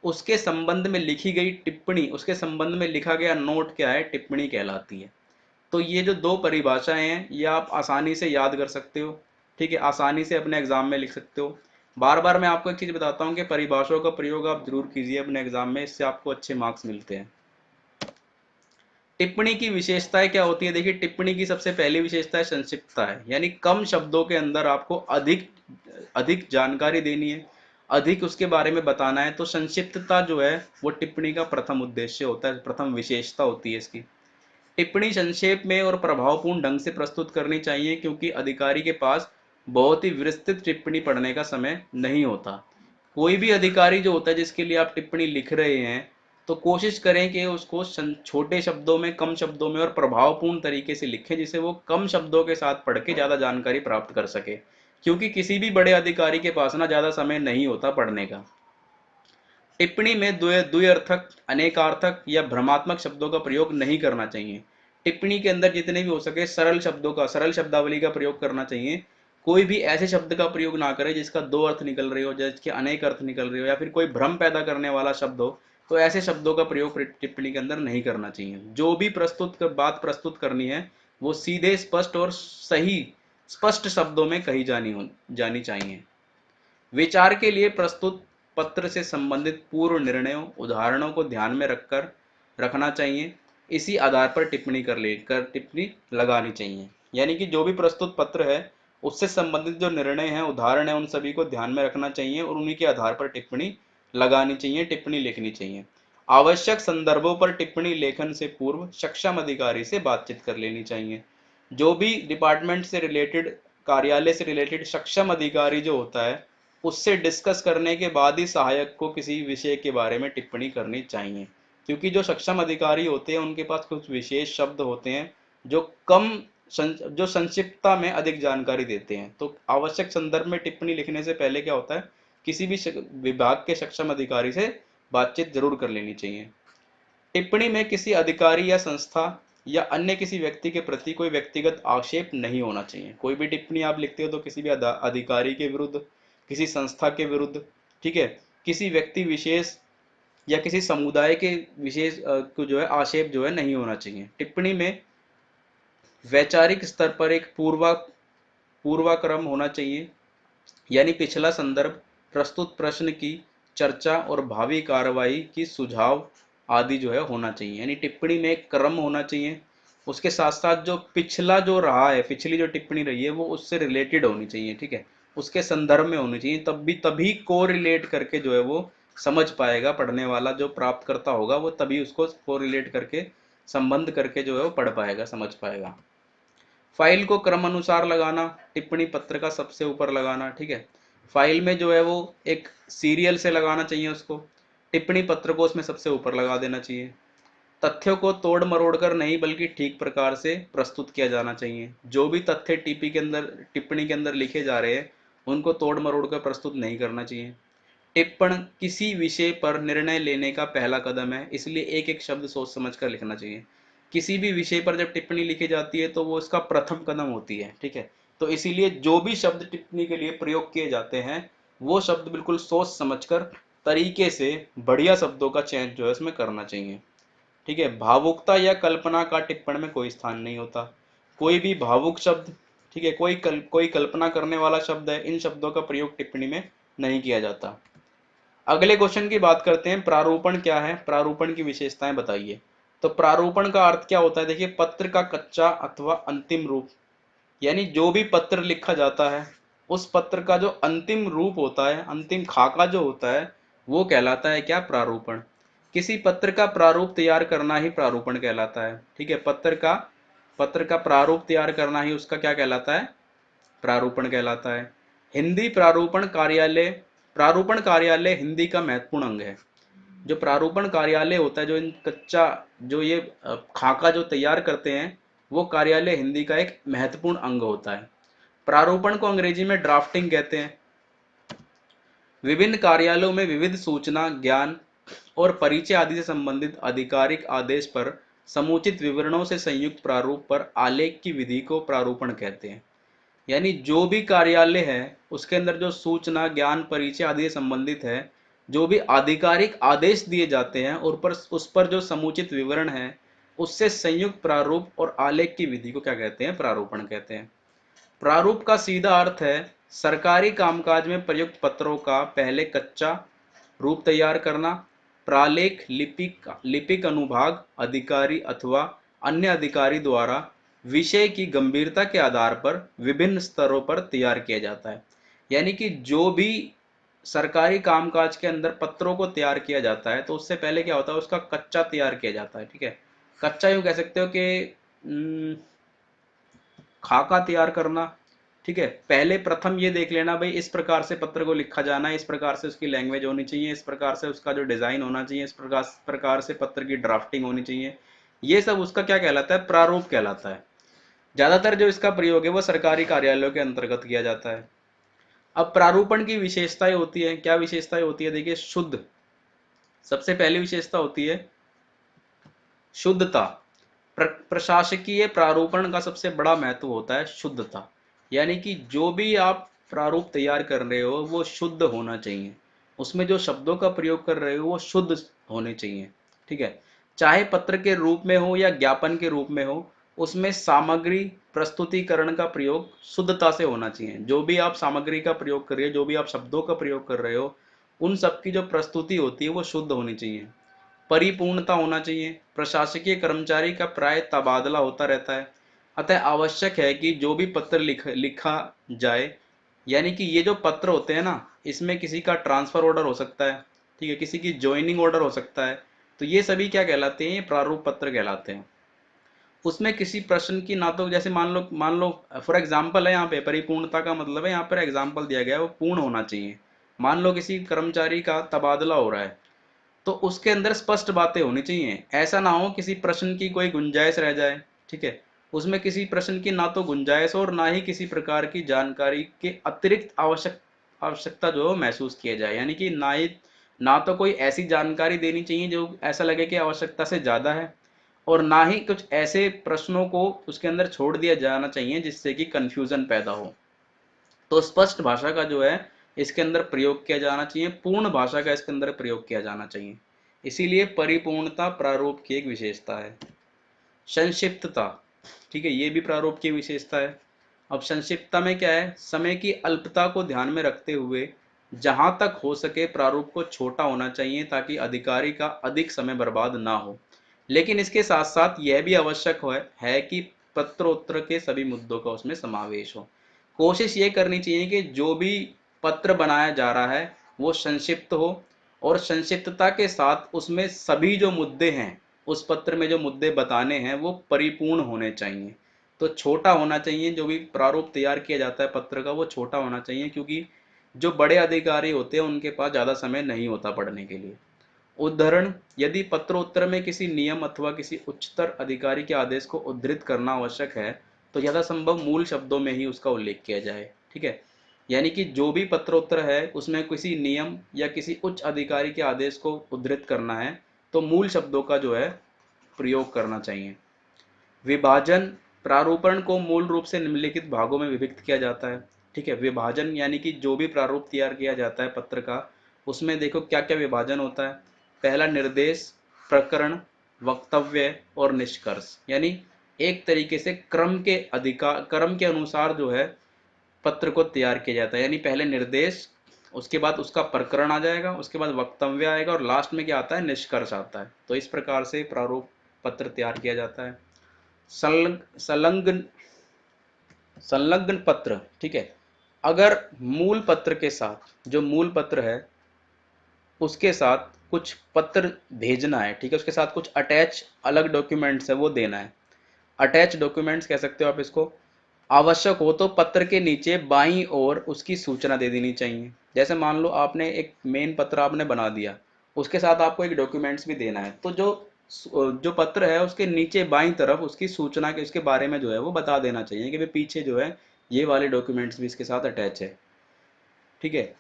उसके संबंध में लिखी गई टिप्पणी, उसके संबंध में लिखा गया नोट क्या है, टिप्पणी कहलाती है। तो ये जो दो परिभाषाएं हैं, ये आप आसानी से याद कर सकते हो। ठीक है, आसानी से अपने एग्जाम में लिख सकते हो। बार बार मैं आपको एक चीज बताता हूँ कि परिभाषाओं का प्रयोग आप जरूर कीजिए अपने एग्जाम में, इससे आपको अच्छे मार्क्स मिलते हैं। टिप्पणी की विशेषताएं क्या होती है? देखिए, टिप्पणी की सबसे पहली विशेषता है संक्षिप्तता है, यानी कम शब्दों के अंदर आपको अधिक अधिक जानकारी देनी है, अधिक उसके बारे में बताना है। तो संक्षिप्तता जो है वो टिप्पणी का प्रथम उद्देश्य होता है, प्रथम विशेषता होती है इसकी। टिप्पणी संक्षेप में और प्रभावपूर्ण ढंग से प्रस्तुत करनी चाहिए, क्योंकि अधिकारी के पास बहुत ही विस्तृत टिप्पणी पढ़ने का समय नहीं होता। कोई भी अधिकारी जो होता है जिसके लिए आप टिप्पणी लिख रहे हैं, तो कोशिश करें कि उसको छोटे शब्दों में, कम शब्दों में और प्रभावपूर्ण तरीके से लिखें, जिसे वो कम शब्दों के साथ पढ़ के ज़्यादा जानकारी प्राप्त कर सके, क्योंकि किसी भी बड़े अधिकारी के पास ना ज़्यादा समय नहीं होता पढ़ने का। टिप्पणी में द्व्यर्थक, अनेकार्थक या भ्रमात्मक शब्दों का प्रयोग नहीं करना चाहिए। टिप्पणी के अंदर जितने भी हो सके सरल शब्दों का, सरल शब्दावली का प्रयोग करना चाहिए। कोई भी ऐसे शब्द का प्रयोग ना करें जिसका दो अर्थ निकल रहे हो, जिसके अनेक अर्थ निकल रहे हो, या फिर कोई भ्रम पैदा करने वाला शब्द हो, तो ऐसे शब्दों का प्रयोग टिप्पणी के अंदर नहीं करना चाहिए। जो भी बात प्रस्तुत करनी है, वो सीधे, स्पष्ट और सही, स्पष्ट शब्दों में कही जानी चाहिए। विचार के लिए प्रस्तुत पत्र से संबंधित पूर्व निर्णयों, उदाहरणों को ध्यान में रखना चाहिए। इसी आधार पर टिप्पणी लगानी चाहिए। यानी कि जो भी प्रस्तुत पत्र है, उससे संबंधित जो निर्णय हैं, उदाहरण है, उन सभी को ध्यान में रखना चाहिए और उन्हीं के आधार पर टिप्पणी लगानी चाहिए, टिप्पणी लिखनी चाहिए। आवश्यक संदर्भों पर टिप्पणी लेखन से पूर्व सक्षम अधिकारी से बातचीत कर लेनी चाहिए। जो भी डिपार्टमेंट से रिलेटेड, कार्यालय से रिलेटेड सक्षम अधिकारी जो होता है, उससे डिस्कस करने के बाद ही सहायक को किसी विषय के बारे में टिप्पणी करनी चाहिए। क्योंकि जो सक्षम अधिकारी होते हैं उनके पास कुछ विशेष शब्द होते हैं जो जो संक्षिप्तता में अधिक जानकारी देते हैं। तो आवश्यक संदर्भ में टिप्पणी लिखने से पहले क्या होता है, किसी भी विभाग के सक्षम अधिकारी से बातचीत जरूर कर लेनी चाहिए। टिप्पणी में किसी अधिकारी या संस्था या अन्य किसी व्यक्ति के प्रति कोई व्यक्तिगत आक्षेप नहीं होना चाहिए। कोई भी टिप्पणी आप लिखते हो तो किसी भी अधिकारी के विरुद्ध, किसी संस्था के विरुद्ध, ठीक है, किसी व्यक्ति विशेष या किसी समुदाय के विशेष को जो है आक्षेप जो है नहीं होना चाहिए। टिप्पणी में वैचारिक स्तर पर एक पूर्वाक्रम होना चाहिए, यानी पिछला संदर्भ, प्रस्तुत प्रश्न की चर्चा और भावी कार्रवाई की सुझाव आदि जो है होना चाहिए। यानी टिप्पणी में एक क्रम होना चाहिए, उसके साथ साथ जो पिछला जो रहा है, पिछली जो टिप्पणी रही है वो उससे रिलेटेड होनी चाहिए। ठीक है, उसके संदर्भ में होनी चाहिए, तभी को रिलेट करके जो है वो समझ पाएगा पढ़ने वाला, जो प्राप्त करता होगा वो तभी उसको को रिलेट करके, संबंध करके जो है वो पढ़ पाएगा, समझ पाएगा। फाइल को क्रम अनुसार लगाना, टिप्पणी पत्र का सबसे ऊपर लगाना। ठीक है, फाइल में जो है वो एक सीरियल से लगाना चाहिए उसको, टिप्पणी पत्र को उसमें सबसे ऊपर लगा देना चाहिए। तथ्यों को तोड़ मरोड़ कर नहीं बल्कि ठीक प्रकार से प्रस्तुत किया जाना चाहिए। जो भी तथ्य टिप्पणी के अंदर लिखे जा रहे हैं, उनको तोड़ मरोड़ कर प्रस्तुत नहीं करना चाहिए। टिप्पण किसी विषय पर निर्णय लेने का पहला कदम है, इसलिए एक एक शब्द सोच समझ कर लिखना चाहिए। किसी भी विषय पर जब टिप्पणी लिखी जाती है तो वो इसका प्रथम कदम होती है। ठीक है, तो इसीलिए जो भी शब्द टिप्पणी के लिए प्रयोग किए जाते हैं, वो शब्द बिल्कुल सोच समझकर, तरीके से, बढ़िया शब्दों का चयन जो है उसमें करना चाहिए। ठीक है, भावुकता या कल्पना का टिप्पण में कोई स्थान नहीं होता। कोई भी भावुक शब्द, ठीक है, कोई कल्पना करने वाला शब्द है, इन शब्दों का प्रयोग टिप्पणी में नहीं किया जाता। अगले क्वेश्चन की बात करते हैं, प्रारूपण क्या है, प्रारूपण की विशेषताएं बताइए। तो प्रारूपण का अर्थ क्या होता है? देखिए, पत्र का कच्चा अथवा अंतिम रूप, यानी जो भी पत्र लिखा जाता है, उस पत्र का जो अंतिम रूप होता है, अंतिम खाका जो होता है, वो कहलाता है क्या? प्रारूपण। किसी पत्र का प्रारूप तैयार करना ही प्रारूपण कहलाता है। ठीक है, पत्र का प्रारूप तैयार करना ही उसका क्या कहलाता है? प्रारूपण कहलाता है। हिंदी प्रारूपण कार्यालय हिंदी का महत्वपूर्ण अंग है। जो प्रारूपण कार्यालय होता है, जो इन कच्चा जो ये खाका जो तैयार करते हैं, वो कार्यालय हिंदी का एक महत्वपूर्ण अंग होता है। प्रारूपण को अंग्रेजी में ड्राफ्टिंग कहते हैं। विभिन्न कार्यालयों में विविध सूचना, ज्ञान और परिचय आदि से संबंधित आधिकारिक आदेश पर समुचित विवरणों से संयुक्त प्रारूप पर आलेख की विधि को प्रारूपण कहते हैं। यानी जो भी कार्यालय है उसके अंदर जो सूचना, ज्ञान, परिचय आदि से संबंधित है, जो भी आधिकारिक आदेश दिए जाते हैं और उस पर जो समुचित विवरण है, उससे संयुक्त प्रारूप और आलेख की विधि को क्या कहते हैं? प्रारूपण कहते हैं। प्रारूप का सीधा अर्थ है सरकारी कामकाज में प्रयुक्त पत्रों का पहले कच्चा रूप तैयार करना, प्रालेख लिपिक अनुभाग अधिकारी अथवा अन्य अधिकारी द्वारा विषय की गंभीरता के आधार पर विभिन्न स्तरों पर तैयार किया जाता है। यानी कि जो भी सरकारी कामकाज के अंदर पत्रों को तैयार किया जाता है, तो उससे पहले क्या होता है? उसका कच्चा तैयार किया जाता है। ठीक है, कच्चा यूं कह सकते हो कि खाका तैयार करना। ठीक है, पहले प्रथम ये देख लेना भाई, इस प्रकार से पत्र को लिखा जाना है, इस प्रकार से उसकी लैंग्वेज होनी चाहिए, इस प्रकार से उसका जो डिजाइन होना चाहिए, इस प्रकार से पत्र की ड्राफ्टिंग होनी चाहिए। ये सब उसका क्या कहलाता है? प्रारूप कहलाता है। ज्यादातर जो इसका प्रयोग है वो सरकारी कार्यालयों के अंतर्गत किया जाता है। अब प्रारूपण की विशेषताएं होती है, क्या विशेषताएं होती है? देखिए, शुद्ध। सबसे पहली विशेषता होती है शुद्धता। प्रशासकीय प्रारूपण का सबसे बड़ा महत्व होता है शुद्धता। यानी कि जो भी आप प्रारूप तैयार कर रहे हो वो शुद्ध होना चाहिए, उसमें जो शब्दों का प्रयोग कर रहे हो वो शुद्ध होने चाहिए। ठीक है, चाहे पत्र के रूप में हो या ज्ञापन के रूप में हो, उसमें सामग्री प्रस्तुतिकरण का प्रयोग शुद्धता से होना चाहिए। जो भी आप सामग्री का प्रयोग कर रहे हो, जो भी आप शब्दों का प्रयोग कर रहे हो, उन सब की जो प्रस्तुति होती है वो शुद्ध होनी चाहिए। परिपूर्णता होना चाहिए। प्रशासकीय कर्मचारी का प्राय तबादला होता रहता है, अतः आवश्यक है कि जो भी पत्र लिखा जाए, यानी कि ये जो पत्र होते हैं ना, इसमें किसी का ट्रांसफर ऑर्डर हो सकता है, ठीक है, किसी की ज्वाइनिंग ऑर्डर हो सकता है, तो ये सभी क्या कहलाते हैं? ये प्रारूप पत्र कहलाते हैं। उसमें किसी प्रश्न की ना तो, जैसे मान लो फॉर एग्जाम्पल है यहाँ पे, परिपूर्णता का मतलब है यहाँ पर एग्जाम्पल दिया गया है, वो पूर्ण होना चाहिए। मान लो किसी कर्मचारी का तबादला हो रहा है, तो उसके अंदर स्पष्ट बातें होनी चाहिए। ऐसा ना हो किसी प्रश्न की कोई गुंजाइश रह जाए। ठीक है, उसमें किसी प्रश्न की ना तो गुंजाइश और ना ही किसी प्रकार की जानकारी के अतिरिक्त आवश्यकता जो है महसूस किया जाए। यानी कि ना तो कोई ऐसी जानकारी देनी चाहिए जो ऐसा लगे कि आवश्यकता से ज़्यादा है, और ना ही कुछ ऐसे प्रश्नों को उसके अंदर छोड़ दिया जाना चाहिए जिससे कि कन्फ्यूजन पैदा हो। तो स्पष्ट भाषा का जो है इसके अंदर प्रयोग किया जाना चाहिए, पूर्ण भाषा का इसके अंदर प्रयोग किया जाना चाहिए। इसीलिए परिपूर्णता प्रारूप की एक विशेषता है। संक्षिप्तता, ठीक है, ये भी प्रारूप की विशेषता है। अब संक्षिप्तता में क्या है? समय की अल्पता को ध्यान में रखते हुए जहां तक हो सके प्रारूप को छोटा होना चाहिए ताकि अधिकारी का अधिक समय बर्बाद ना हो। लेकिन इसके साथ साथ यह भी आवश्यक है कि पत्रोत्तर के सभी मुद्दों का उसमें समावेश हो। कोशिश ये करनी चाहिए कि जो भी पत्र बनाया जा रहा है वो संक्षिप्त हो, और संक्षिप्तता के साथ उसमें सभी जो मुद्दे हैं, उस पत्र में जो मुद्दे बताने हैं वो परिपूर्ण होने चाहिए। तो छोटा होना चाहिए, जो भी प्रारूप तैयार किया जाता है पत्र का वो छोटा होना चाहिए, क्योंकि जो बड़े अधिकारी होते हैं उनके पास ज़्यादा समय नहीं होता पढ़ने के लिए। उदाहरण, यदि पत्रोत्तर में किसी नियम अथवा किसी उच्चतर अधिकारी के आदेश को उद्धृत करना आवश्यक है, तो यथासंभव मूल शब्दों में ही उसका उल्लेख किया जाए। ठीक है, यानी कि जो भी पत्रोत्तर है उसमें किसी नियम या किसी उच्च अधिकारी के आदेश को उद्धृत करना है, तो मूल शब्दों का जो है प्रयोग करना चाहिए। विभाजन, प्रारूपण को मूल रूप से निम्नलिखित भागों में विभक्त किया जाता है। ठीक है, विभाजन यानी कि जो भी प्रारूप तैयार किया जाता है पत्र का, उसमें देखो क्या क्या विभाजन होता है। पहला, निर्देश, प्रकरण, वक्तव्य और निष्कर्ष। यानी एक तरीके से क्रम के अनुसार जो है पत्र को तैयार किया जाता है। यानी पहले निर्देश, उसके बाद उसका प्रकरण आ जाएगा, उसके बाद वक्तव्य आएगा, और लास्ट में क्या आता है? निष्कर्ष आता है। तो इस प्रकार से प्रारूप पत्र तैयार किया जाता है। संलग्न संलग्न संलग्न पत्र, ठीक है, अगर मूल पत्र के साथ, जो मूल पत्र है उसके साथ कुछ पत्र भेजना है, ठीक है, उसके साथ कुछ अटैच अलग डॉक्यूमेंट्स है वो देना है। अटैच डॉक्यूमेंट्स कह सकते हो आप इसको। आवश्यक हो तो पत्र के नीचे बाईं ओर उसकी सूचना दे देनी चाहिए। जैसे मान लो आपने एक मेन पत्र आपने बना दिया, उसके साथ आपको एक डॉक्यूमेंट्स भी देना है, तो जो जो पत्र है उसके नीचे बाईं तरफ उसकी सूचना के उसके बारे में जो है वो बता देना चाहिए कि भाई पीछे जो है ये वाले डॉक्यूमेंट्स भी इसके साथ अटैच है। ठीक है।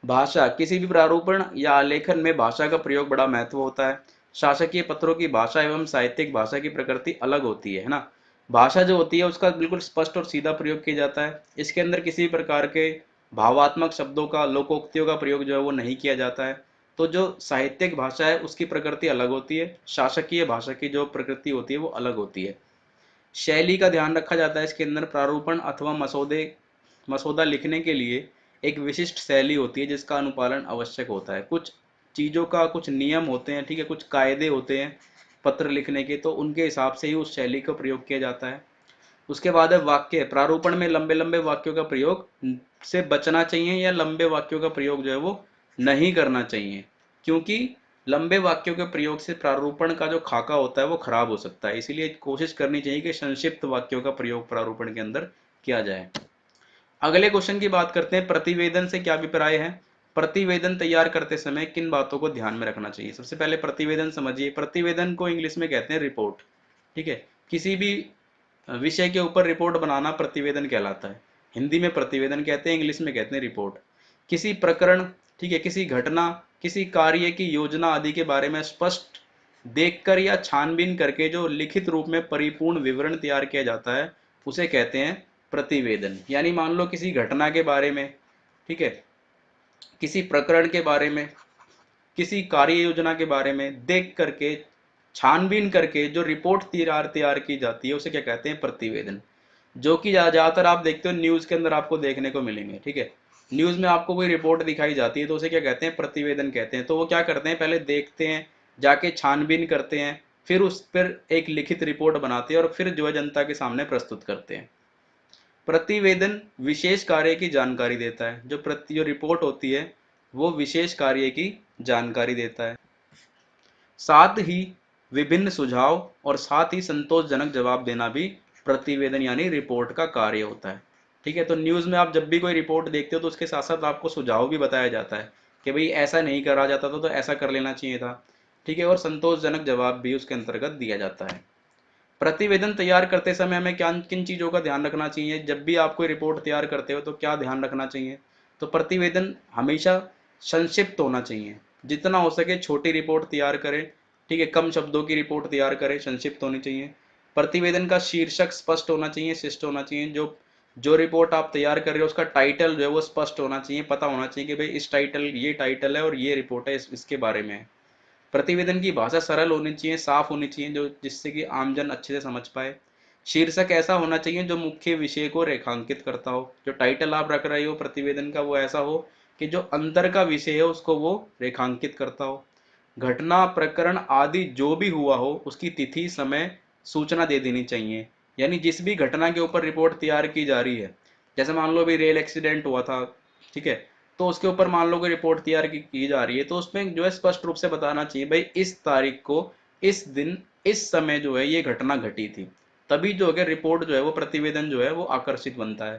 भाषा, किसी भी प्रारूपण या आलेखन में भाषा का प्रयोग बड़ा महत्व होता है। शासकीय पत्रों की भाषा एवं साहित्यिक भाषा की प्रकृति अलग होती है ना। भाषा जो होती है उसका बिल्कुल स्पष्ट और सीधा प्रयोग किया जाता है। इसके अंदर किसी भी प्रकार के भावात्मक शब्दों का, लोकोक्तियों का प्रयोग जो है वो नहीं किया जाता है। तो जो साहित्यिक भाषा है उसकी प्रकृति अलग होती है, शासकीय भाषा की जो प्रकृति होती है वो अलग होती है। शैली का ध्यान रखा जाता है इसके अंदर। प्रारूपण अथवा मसौदा लिखने के लिए एक विशिष्ट शैली होती है जिसका अनुपालन आवश्यक होता है। कुछ चीज़ों का कुछ नियम होते हैं, ठीक है, कुछ कायदे होते हैं पत्र लिखने के, तो उनके हिसाब से ही उस शैली का प्रयोग किया जाता है। उसके बाद है वाक्य। प्रारूपण में लंबे लंबे वाक्यों का प्रयोग से बचना चाहिए, या लंबे वाक्यों का प्रयोग जो है वो नहीं करना चाहिए, क्योंकि लंबे वाक्यों के प्रयोग से प्रारूपण का जो खाका होता है वो खराब हो सकता है। इसीलिए कोशिश करनी चाहिए कि संक्षिप्त वाक्यों का प्रयोग प्रारूपण के अंदर किया जाए। अगले क्वेश्चन की बात करते हैं, प्रतिवेदन से क्या अभिप्राय है। प्रतिवेदन तैयार करते समय किन बातों को ध्यान में रखना चाहिए। सबसे पहले प्रतिवेदन समझिए। प्रतिवेदन को इंग्लिश में कहते हैं रिपोर्ट। ठीक है। किसी भी विषय के ऊपर रिपोर्ट बनाना प्रतिवेदन कहलाता है। हिंदी में प्रतिवेदन कहते हैं, इंग्लिश में कहते हैं रिपोर्ट। किसी प्रकरण, ठीक है, किसी घटना, किसी कार्य की योजना आदि के बारे में स्पष्ट देखकर या छानबीन करके जो लिखित रूप में परिपूर्ण विवरण तैयार किया जाता है उसे कहते हैं प्रतिवेदन। यानी मान लो किसी घटना के बारे में, ठीक है, किसी प्रकरण के बारे में, किसी कार्य योजना के बारे में देख करके, छानबीन करके जो रिपोर्ट तैयार तैयार की जाती है उसे क्या कहते हैं, प्रतिवेदन। जो कि ज़्यादातर आप देखते हो न्यूज़ के अंदर आपको देखने को मिलेंगे। ठीक है। न्यूज़ में आपको कोई रिपोर्ट दिखाई जाती है तो उसे क्या कहते हैं, प्रतिवेदन कहते हैं। तो वो क्या करते हैं, पहले देखते हैं, जाके छानबीन करते हैं, फिर उस पर एक लिखित रिपोर्ट बनाते हैं और फिर जो है जनता के सामने प्रस्तुत करते हैं। प्रतिवेदन विशेष कार्य की जानकारी देता है। जो रिपोर्ट होती है वो विशेष कार्य की जानकारी देता है। साथ ही विभिन्न सुझाव और साथ ही संतोषजनक जवाब देना भी प्रतिवेदन यानी रिपोर्ट का कार्य होता है। ठीक है। तो न्यूज़ में आप जब भी कोई रिपोर्ट देखते हो तो उसके साथ साथ आपको सुझाव भी बताया जाता है कि भाई ऐसा नहीं करा जाता था तो ऐसा कर लेना चाहिए था। ठीक है। और संतोषजनक जवाब भी उसके अंतर्गत दिया जाता है। प्रतिवेदन तैयार करते समय हमें क्या किन चीज़ों का ध्यान रखना चाहिए। जब भी आप कोई रिपोर्ट तैयार करते हो तो क्या ध्यान रखना चाहिए। तो प्रतिवेदन हमेशा संक्षिप्त होना चाहिए। जितना हो सके छोटी रिपोर्ट तैयार करें। ठीक है। कम शब्दों की रिपोर्ट तैयार करें, संक्षिप्त होनी चाहिए। प्रतिवेदन का शीर्षक स्पष्ट होना चाहिए, शिष्ट होना चाहिए। जो जो रिपोर्ट आप तैयार कर रहे हो उसका टाइटल जो है वो स्पष्ट होना चाहिए, पता होना चाहिए कि भाई इस टाइटल, ये टाइटल है और ये रिपोर्ट है, इसके बारे में है। प्रतिवेदन की भाषा सरल होनी चाहिए, साफ होनी चाहिए, जो जिससे कि आमजन अच्छे से समझ पाए। शीर्षक ऐसा होना चाहिए जो मुख्य विषय को रेखांकित करता हो। जो टाइटल आप रख रहे हो प्रतिवेदन का वो ऐसा हो कि जो अंतर का विषय है उसको वो रेखांकित करता हो। घटना, प्रकरण आदि जो भी हुआ हो उसकी तिथि, समय, सूचना दे देनी चाहिए। यानी जिस भी घटना के ऊपर रिपोर्ट तैयार की जा रही है, जैसे मान लो भी रेल एक्सीडेंट हुआ था, ठीक है, तो उसके ऊपर मान लो कोई रिपोर्ट तैयार की जा रही है तो उसमें जो है स्पष्ट रूप से बताना चाहिए भाई इस तारीख को, इस दिन, इस समय जो है ये घटना घटी थी। तभी जो है रिपोर्ट जो है वो प्रतिवेदन जो है वो आकर्षित बनता है।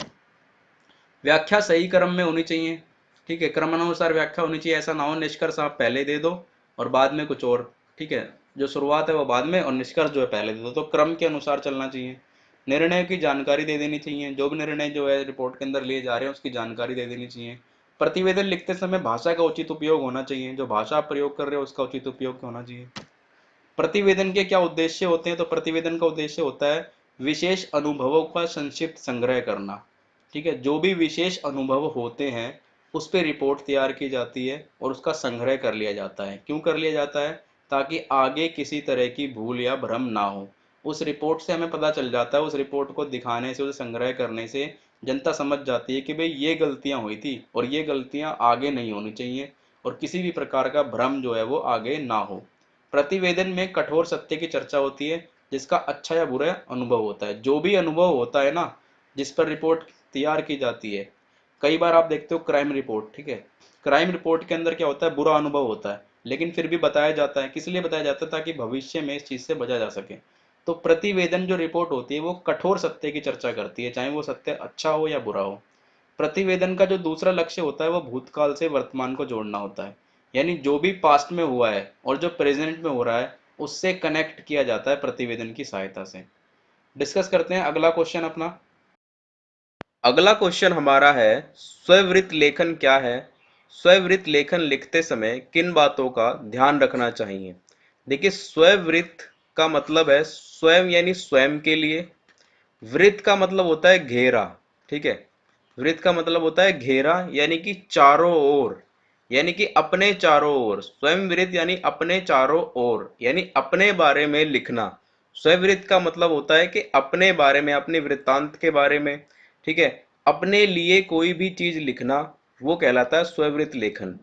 व्याख्या सही क्रम में होनी चाहिए। ठीक है। क्रमानुसार व्याख्या होनी चाहिए। ऐसा ना हो निष्कर्ष आप पहले दे दो और बाद में कुछ और। ठीक है। जो शुरुआत है वो बाद में और निष्कर्ष जो है पहले दे दो, तो क्रम के अनुसार चलना चाहिए। निर्णय की जानकारी दे देनी चाहिए। जो भी निर्णय जो है रिपोर्ट के अंदर लिए जा रहे हैं उसकी जानकारी दे देनी चाहिए। प्रतिवेदन लिखते समय भाषा का उचित उपयोग होना चाहिए। जो भाषा आप प्रयोग कर रहे हो उसका उचित उपयोग होना चाहिए। प्रतिवेदन के क्या उद्देश्य होते हैं। तो प्रतिवेदन का उद्देश्य होता है विशेष अनुभवों का संक्षिप्त संग्रह करना। ठीक है। जो भी विशेष अनुभव होते हैं उस पर रिपोर्ट तैयार की जाती है और उसका संग्रह कर लिया जाता है। क्यों कर लिया जाता है, ताकि आगे किसी तरह की भूल या भ्रम ना हो। उस रिपोर्ट से हमें पता चल जाता है, उस रिपोर्ट को दिखाने से, उसे संग्रह करने से जनता समझ जाती है कि भाई ये गलतियां हुई थी और ये गलतियां आगे नहीं होनी चाहिए, और किसी भी प्रकार का भ्रम जो है वो आगे ना हो। प्रतिवेदन में कठोर सत्य की चर्चा होती है जिसका अच्छा या बुरा अनुभव होता है। जो भी अनुभव होता है ना, जिस पर रिपोर्ट तैयार की जाती है, कई बार आप देखते हो क्राइम रिपोर्ट, ठीक है, क्राइम रिपोर्ट के अंदर क्या होता है, बुरा अनुभव होता है, लेकिन फिर भी बताया जाता है, किस लिए बताया जाता है, ताकि भविष्य में इस चीज से बचा जा सके। तो प्रतिवेदन जो रिपोर्ट होती है वो कठोर सत्य की चर्चा करती है, चाहे वो सत्य अच्छा हो या बुरा हो। प्रतिवेदन का जो दूसरा लक्ष्य होता है वो भूतकाल से वर्तमान को जोड़ना होता है, यानी जो भी पास्ट में हुआ है और जो प्रेजेंट में हो रहा है उससे कनेक्ट किया जाता है प्रतिवेदन की सहायता से। डिस्कस करते हैं अगला क्वेश्चन अपना। अगला क्वेश्चन हमारा है, स्ववृत्त लेखन क्या है? स्ववृत्त लेखन लिखते समय किन बातों का ध्यान रखना चाहिए? देखिए, स्ववृत्त का मतलब है स्वयं यानी स्वयं के लिए, वृत्त का मतलब होता है घेरा, ठीक है, वृत्त का मतलब होता है घेरा यानी कि चारों ओर, यानी कि अपने चारों ओर, स्वयं वृत्त यानी अपने चारों ओर, यानी अपने बारे में लिखना। स्ववृत्त का मतलब होता है कि अपने बारे में, अपने वृत्तांत के बारे में, ठीक है, अपने लिए कोई भी चीज लिखना, वो कहलाता है स्ववृत्त लेखन।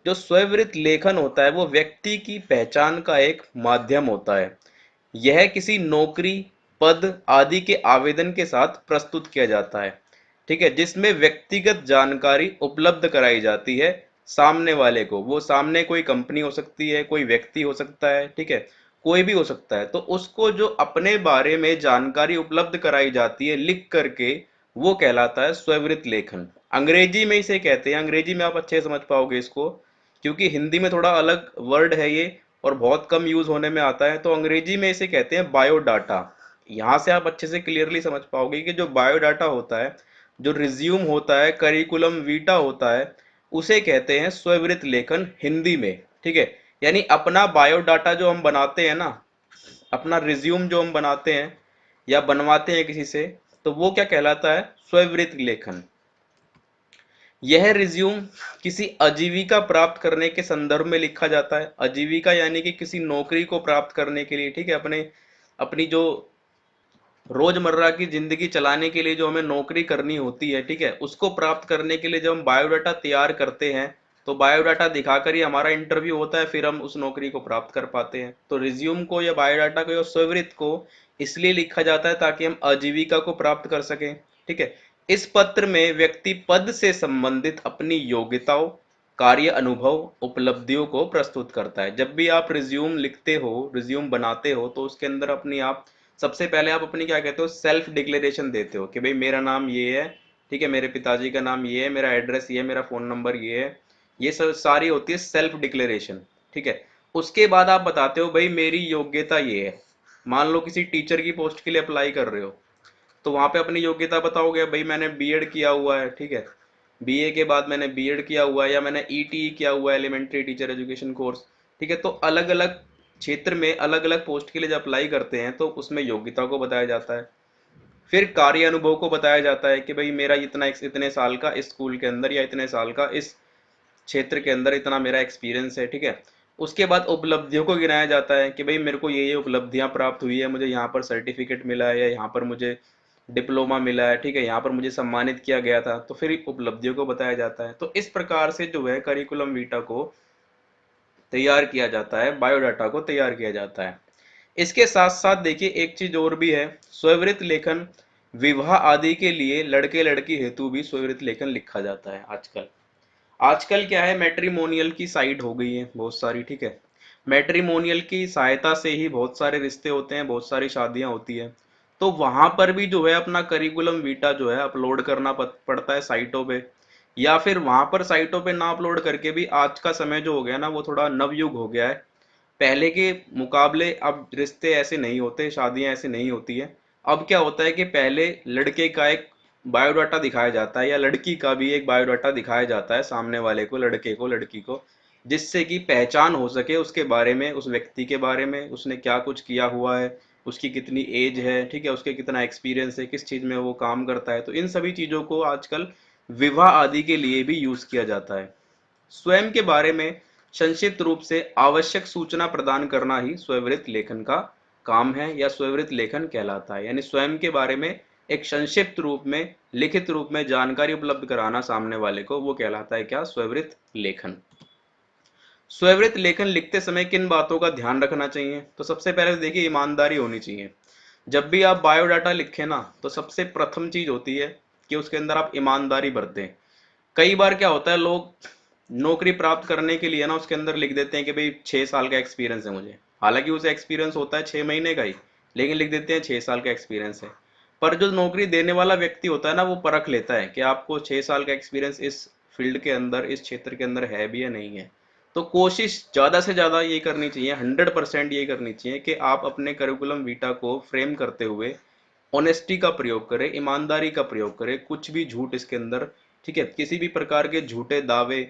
जो स्ववृत्त लेखन होता है वो व्यक्ति की पहचान का एक माध्यम होता है। यह किसी नौकरी, पद आदि के आवेदन के साथ प्रस्तुत किया जाता है, ठीक है, जिसमें व्यक्तिगत जानकारी उपलब्ध कराई जाती है सामने वाले को। वो सामने कोई कंपनी हो सकती है, कोई व्यक्ति हो सकता है, ठीक है, कोई भी हो सकता है, तो उसको जो अपने बारे में जानकारी उपलब्ध कराई जाती है लिख करके, वो कहलाता है स्ववृत्त लेखन। अंग्रेजी में इसे कहते हैं, अंग्रेजी में आप अच्छे से समझ पाओगे इसको, क्योंकि हिंदी में थोड़ा अलग वर्ड है ये और बहुत कम यूज होने में आता है, तो अंग्रेजी में इसे कहते हैं बायोडाटा। यहाँ से आप अच्छे से क्लियरली समझ पाओगे कि जो बायोडाटा होता है, जो रिज्यूम होता है, करिकुलम वीटा होता है, उसे कहते हैं स्ववृत्त लेखन हिंदी में, ठीक है। यानी अपना बायोडाटा जो हम बनाते हैं ना, अपना रिज्यूम जो हम बनाते हैं या बनवाते हैं किसी से, तो वो क्या कहलाता है, स्ववृत्त लेखन। यह रिज्यूम किसी आजीविका प्राप्त करने के संदर्भ में लिखा जाता है, आजीविका यानी कि किसी नौकरी को प्राप्त करने के लिए, ठीक है, अपने अपनी जो रोजमर्रा की जिंदगी चलाने के लिए जो हमें नौकरी करनी होती है, ठीक है, उसको प्राप्त करने के लिए जब हम बायोडाटा तैयार करते हैं, तो बायोडाटा दिखाकर ही हमारा इंटरव्यू होता है, फिर हम उस नौकरी को प्राप्त कर पाते हैं। तो रिज्यूम को या बायोडाटा को या स्ववृत्त को इसलिए लिखा जाता है ताकि हम आजीविका को प्राप्त कर सकें, ठीक है। इस पत्र में व्यक्ति पद से संबंधित अपनी योग्यताओं, कार्य अनुभव, उपलब्धियों को प्रस्तुत करता है। जब भी आप रिज्यूम लिखते हो, रिज्यूम बनाते हो, तो उसके अंदर अपनी आप सबसे पहले आप अपनी क्या कहते हो, सेल्फ डिक्लेरेशन देते हो कि भाई मेरा नाम ये है, ठीक है, मेरे पिताजी का नाम ये है, मेरा एड्रेस ये है, मेरा फोन नंबर ये है, ये सब सारी होती है सेल्फ डिक्लेरेशन, ठीक है। उसके बाद आप बताते हो भाई मेरी योग्यता ये है। मान लो किसी टीचर की पोस्ट के लिए अप्लाई कर रहे हो, तो वहां पे अपनी योग्यता बताओगे, भाई मैंने बीएड किया हुआ है, ठीक है, बीए के बाद मैंने बीएड किया हुआ है, या मैंने ईटीई किया हुआ है, एलिमेंट्री टीचर एजुकेशन कोर्स, ठीक है। तो अलग अलग क्षेत्र में अलग अलग पोस्ट के लिए जब अप्लाई करते हैं तो उसमें योग्यता को बताया जाता है। फिर कार्य अनुभव को बताया जाता है कि भाई मेरा इतना इतने साल का इस स्कूल के अंदर या इतने साल का इस क्षेत्र के अंदर इतना मेरा एक्सपीरियंस है, ठीक है। उसके बाद उपलब्धियों को गिनाया जाता है कि भाई मेरे को ये उपलब्धियां प्राप्त हुई है, मुझे यहाँ पर सर्टिफिकेट मिला है, या यहाँ पर मुझे डिप्लोमा मिला है, ठीक है, यहाँ पर मुझे सम्मानित किया गया था, तो फिर उपलब्धियों को बताया जाता है। तो इस प्रकार से जो है करिकुलम वीटा को तैयार किया जाता है, बायोडाटा को तैयार किया जाता है। इसके साथ साथ देखिए एक चीज और भी है, स्ववृत्त लेखन विवाह आदि के लिए लड़के लड़की हेतु भी स्ववृत्त लेखन लिखा जाता है आजकल। आजकल क्या है, मैट्रिमोनियल की साइट हो गई है बहुत सारी, ठीक है, मैट्रिमोनियल की सहायता से ही बहुत सारे रिश्ते होते हैं, बहुत सारी शादियां होती है। तो वहां पर भी जो है अपना करिकुलम वीटा जो है अपलोड करना पड़ता है साइटों पे, या फिर वहां पर साइटों पे ना अपलोड करके भी आज का समय जो हो गया ना वो थोड़ा नवयुग हो गया है। पहले के मुकाबले अब रिश्ते ऐसे नहीं होते, शादियां ऐसे नहीं होती है। अब क्या होता है कि पहले लड़के का एक बायोडाटा दिखाया जाता है या लड़की का भी एक बायोडाटा दिखाया जाता है सामने वाले को, लड़के को लड़की को, जिससे कि पहचान हो सके उसके बारे में, उस व्यक्ति के बारे में, उसने क्या कुछ किया हुआ है, उसकी कितनी एज है, ठीक है, उसके कितना एक्सपीरियंस है, किस चीज में वो काम करता है। तो इन सभी चीजों को आजकल विवाह आदि के लिए भी यूज किया जाता है। स्वयं के बारे में संक्षिप्त रूप से आवश्यक सूचना प्रदान करना ही स्ववृत्त लेखन का काम है या स्ववृत्त लेखन कहलाता है। यानी स्वयं के बारे में एक संक्षिप्त रूप में, लिखित रूप में जानकारी उपलब्ध कराना सामने वाले को, वो कहलाता है क्या, स्ववृत्त लेखन। स्ववृत्त लेखन लिखते समय किन बातों का ध्यान रखना चाहिए? तो सबसे पहले देखिए ईमानदारी होनी चाहिए। जब भी आप बायोडाटा लिखें ना, तो सबसे प्रथम चीज होती है कि उसके अंदर आप ईमानदारी बरतें। कई बार क्या होता है, लोग नौकरी प्राप्त करने के लिए ना उसके अंदर लिख देते हैं कि भाई 6 साल का एक्सपीरियंस है मुझे, हालांकि उसे एक्सपीरियंस होता है 6 महीने का ही, लेकिन लिख देते हैं 6 साल का एक्सपीरियंस है। पर जो नौकरी देने वाला व्यक्ति होता है ना, वो परख लेता है कि आपको 6 साल का एक्सपीरियंस इस फील्ड के अंदर, इस क्षेत्र के अंदर है भी या नहीं है। तो कोशिश ज़्यादा से ज़्यादा ये करनी चाहिए, 100% ये करनी चाहिए कि आप अपने करिकुलम वीटा को फ्रेम करते हुए ऑनेस्टी का प्रयोग करें, ईमानदारी का प्रयोग करें, कुछ भी झूठ इसके अंदर, ठीक है, किसी भी प्रकार के झूठे दावे,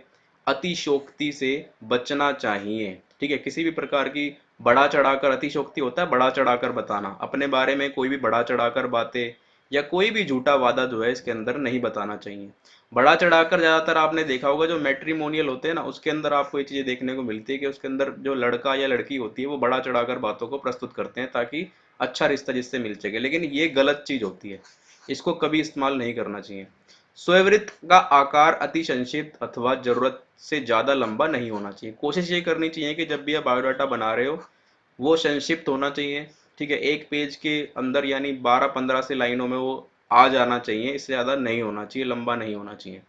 अतिशोक्ति से बचना चाहिए। ठीक है, किसी भी प्रकार की बड़ा चढ़ाकर, अतिशोक्ति होता है बड़ा चढ़ाकर बताना, अपने बारे में कोई भी बड़ा चढ़ाकर बातें या कोई भी झूठा वादा जो है इसके अंदर नहीं बताना चाहिए। बड़ा चढ़ाकर ज्यादातर आपने देखा होगा जो मैट्रिमोनियल होते हैं ना, उसके अंदर आपको ये चीजें देखने को मिलती है कि उसके अंदर जो लड़का या लड़की होती है वो बड़ा चढ़ाकर बातों को प्रस्तुत करते हैं ताकि अच्छा रिश्ता जिससे मिल सके, लेकिन ये गलत चीज होती है, इसको कभी इस्तेमाल नहीं करना चाहिए। स्ववृत्त का आकार अति संक्षिप्त अथवा जरूरत से ज्यादा लंबा नहीं होना चाहिए। कोशिश ये करनी चाहिए कि जब भी आप बायोडाटा बना रहे हो वो संक्षिप्त होना चाहिए। ठीक है, एक पेज के अंदर यानी 12-15 से लाइनों में वो आ जाना चाहिए, इससे ज्यादा नहीं होना चाहिए, लंबा नहीं होना चाहिए।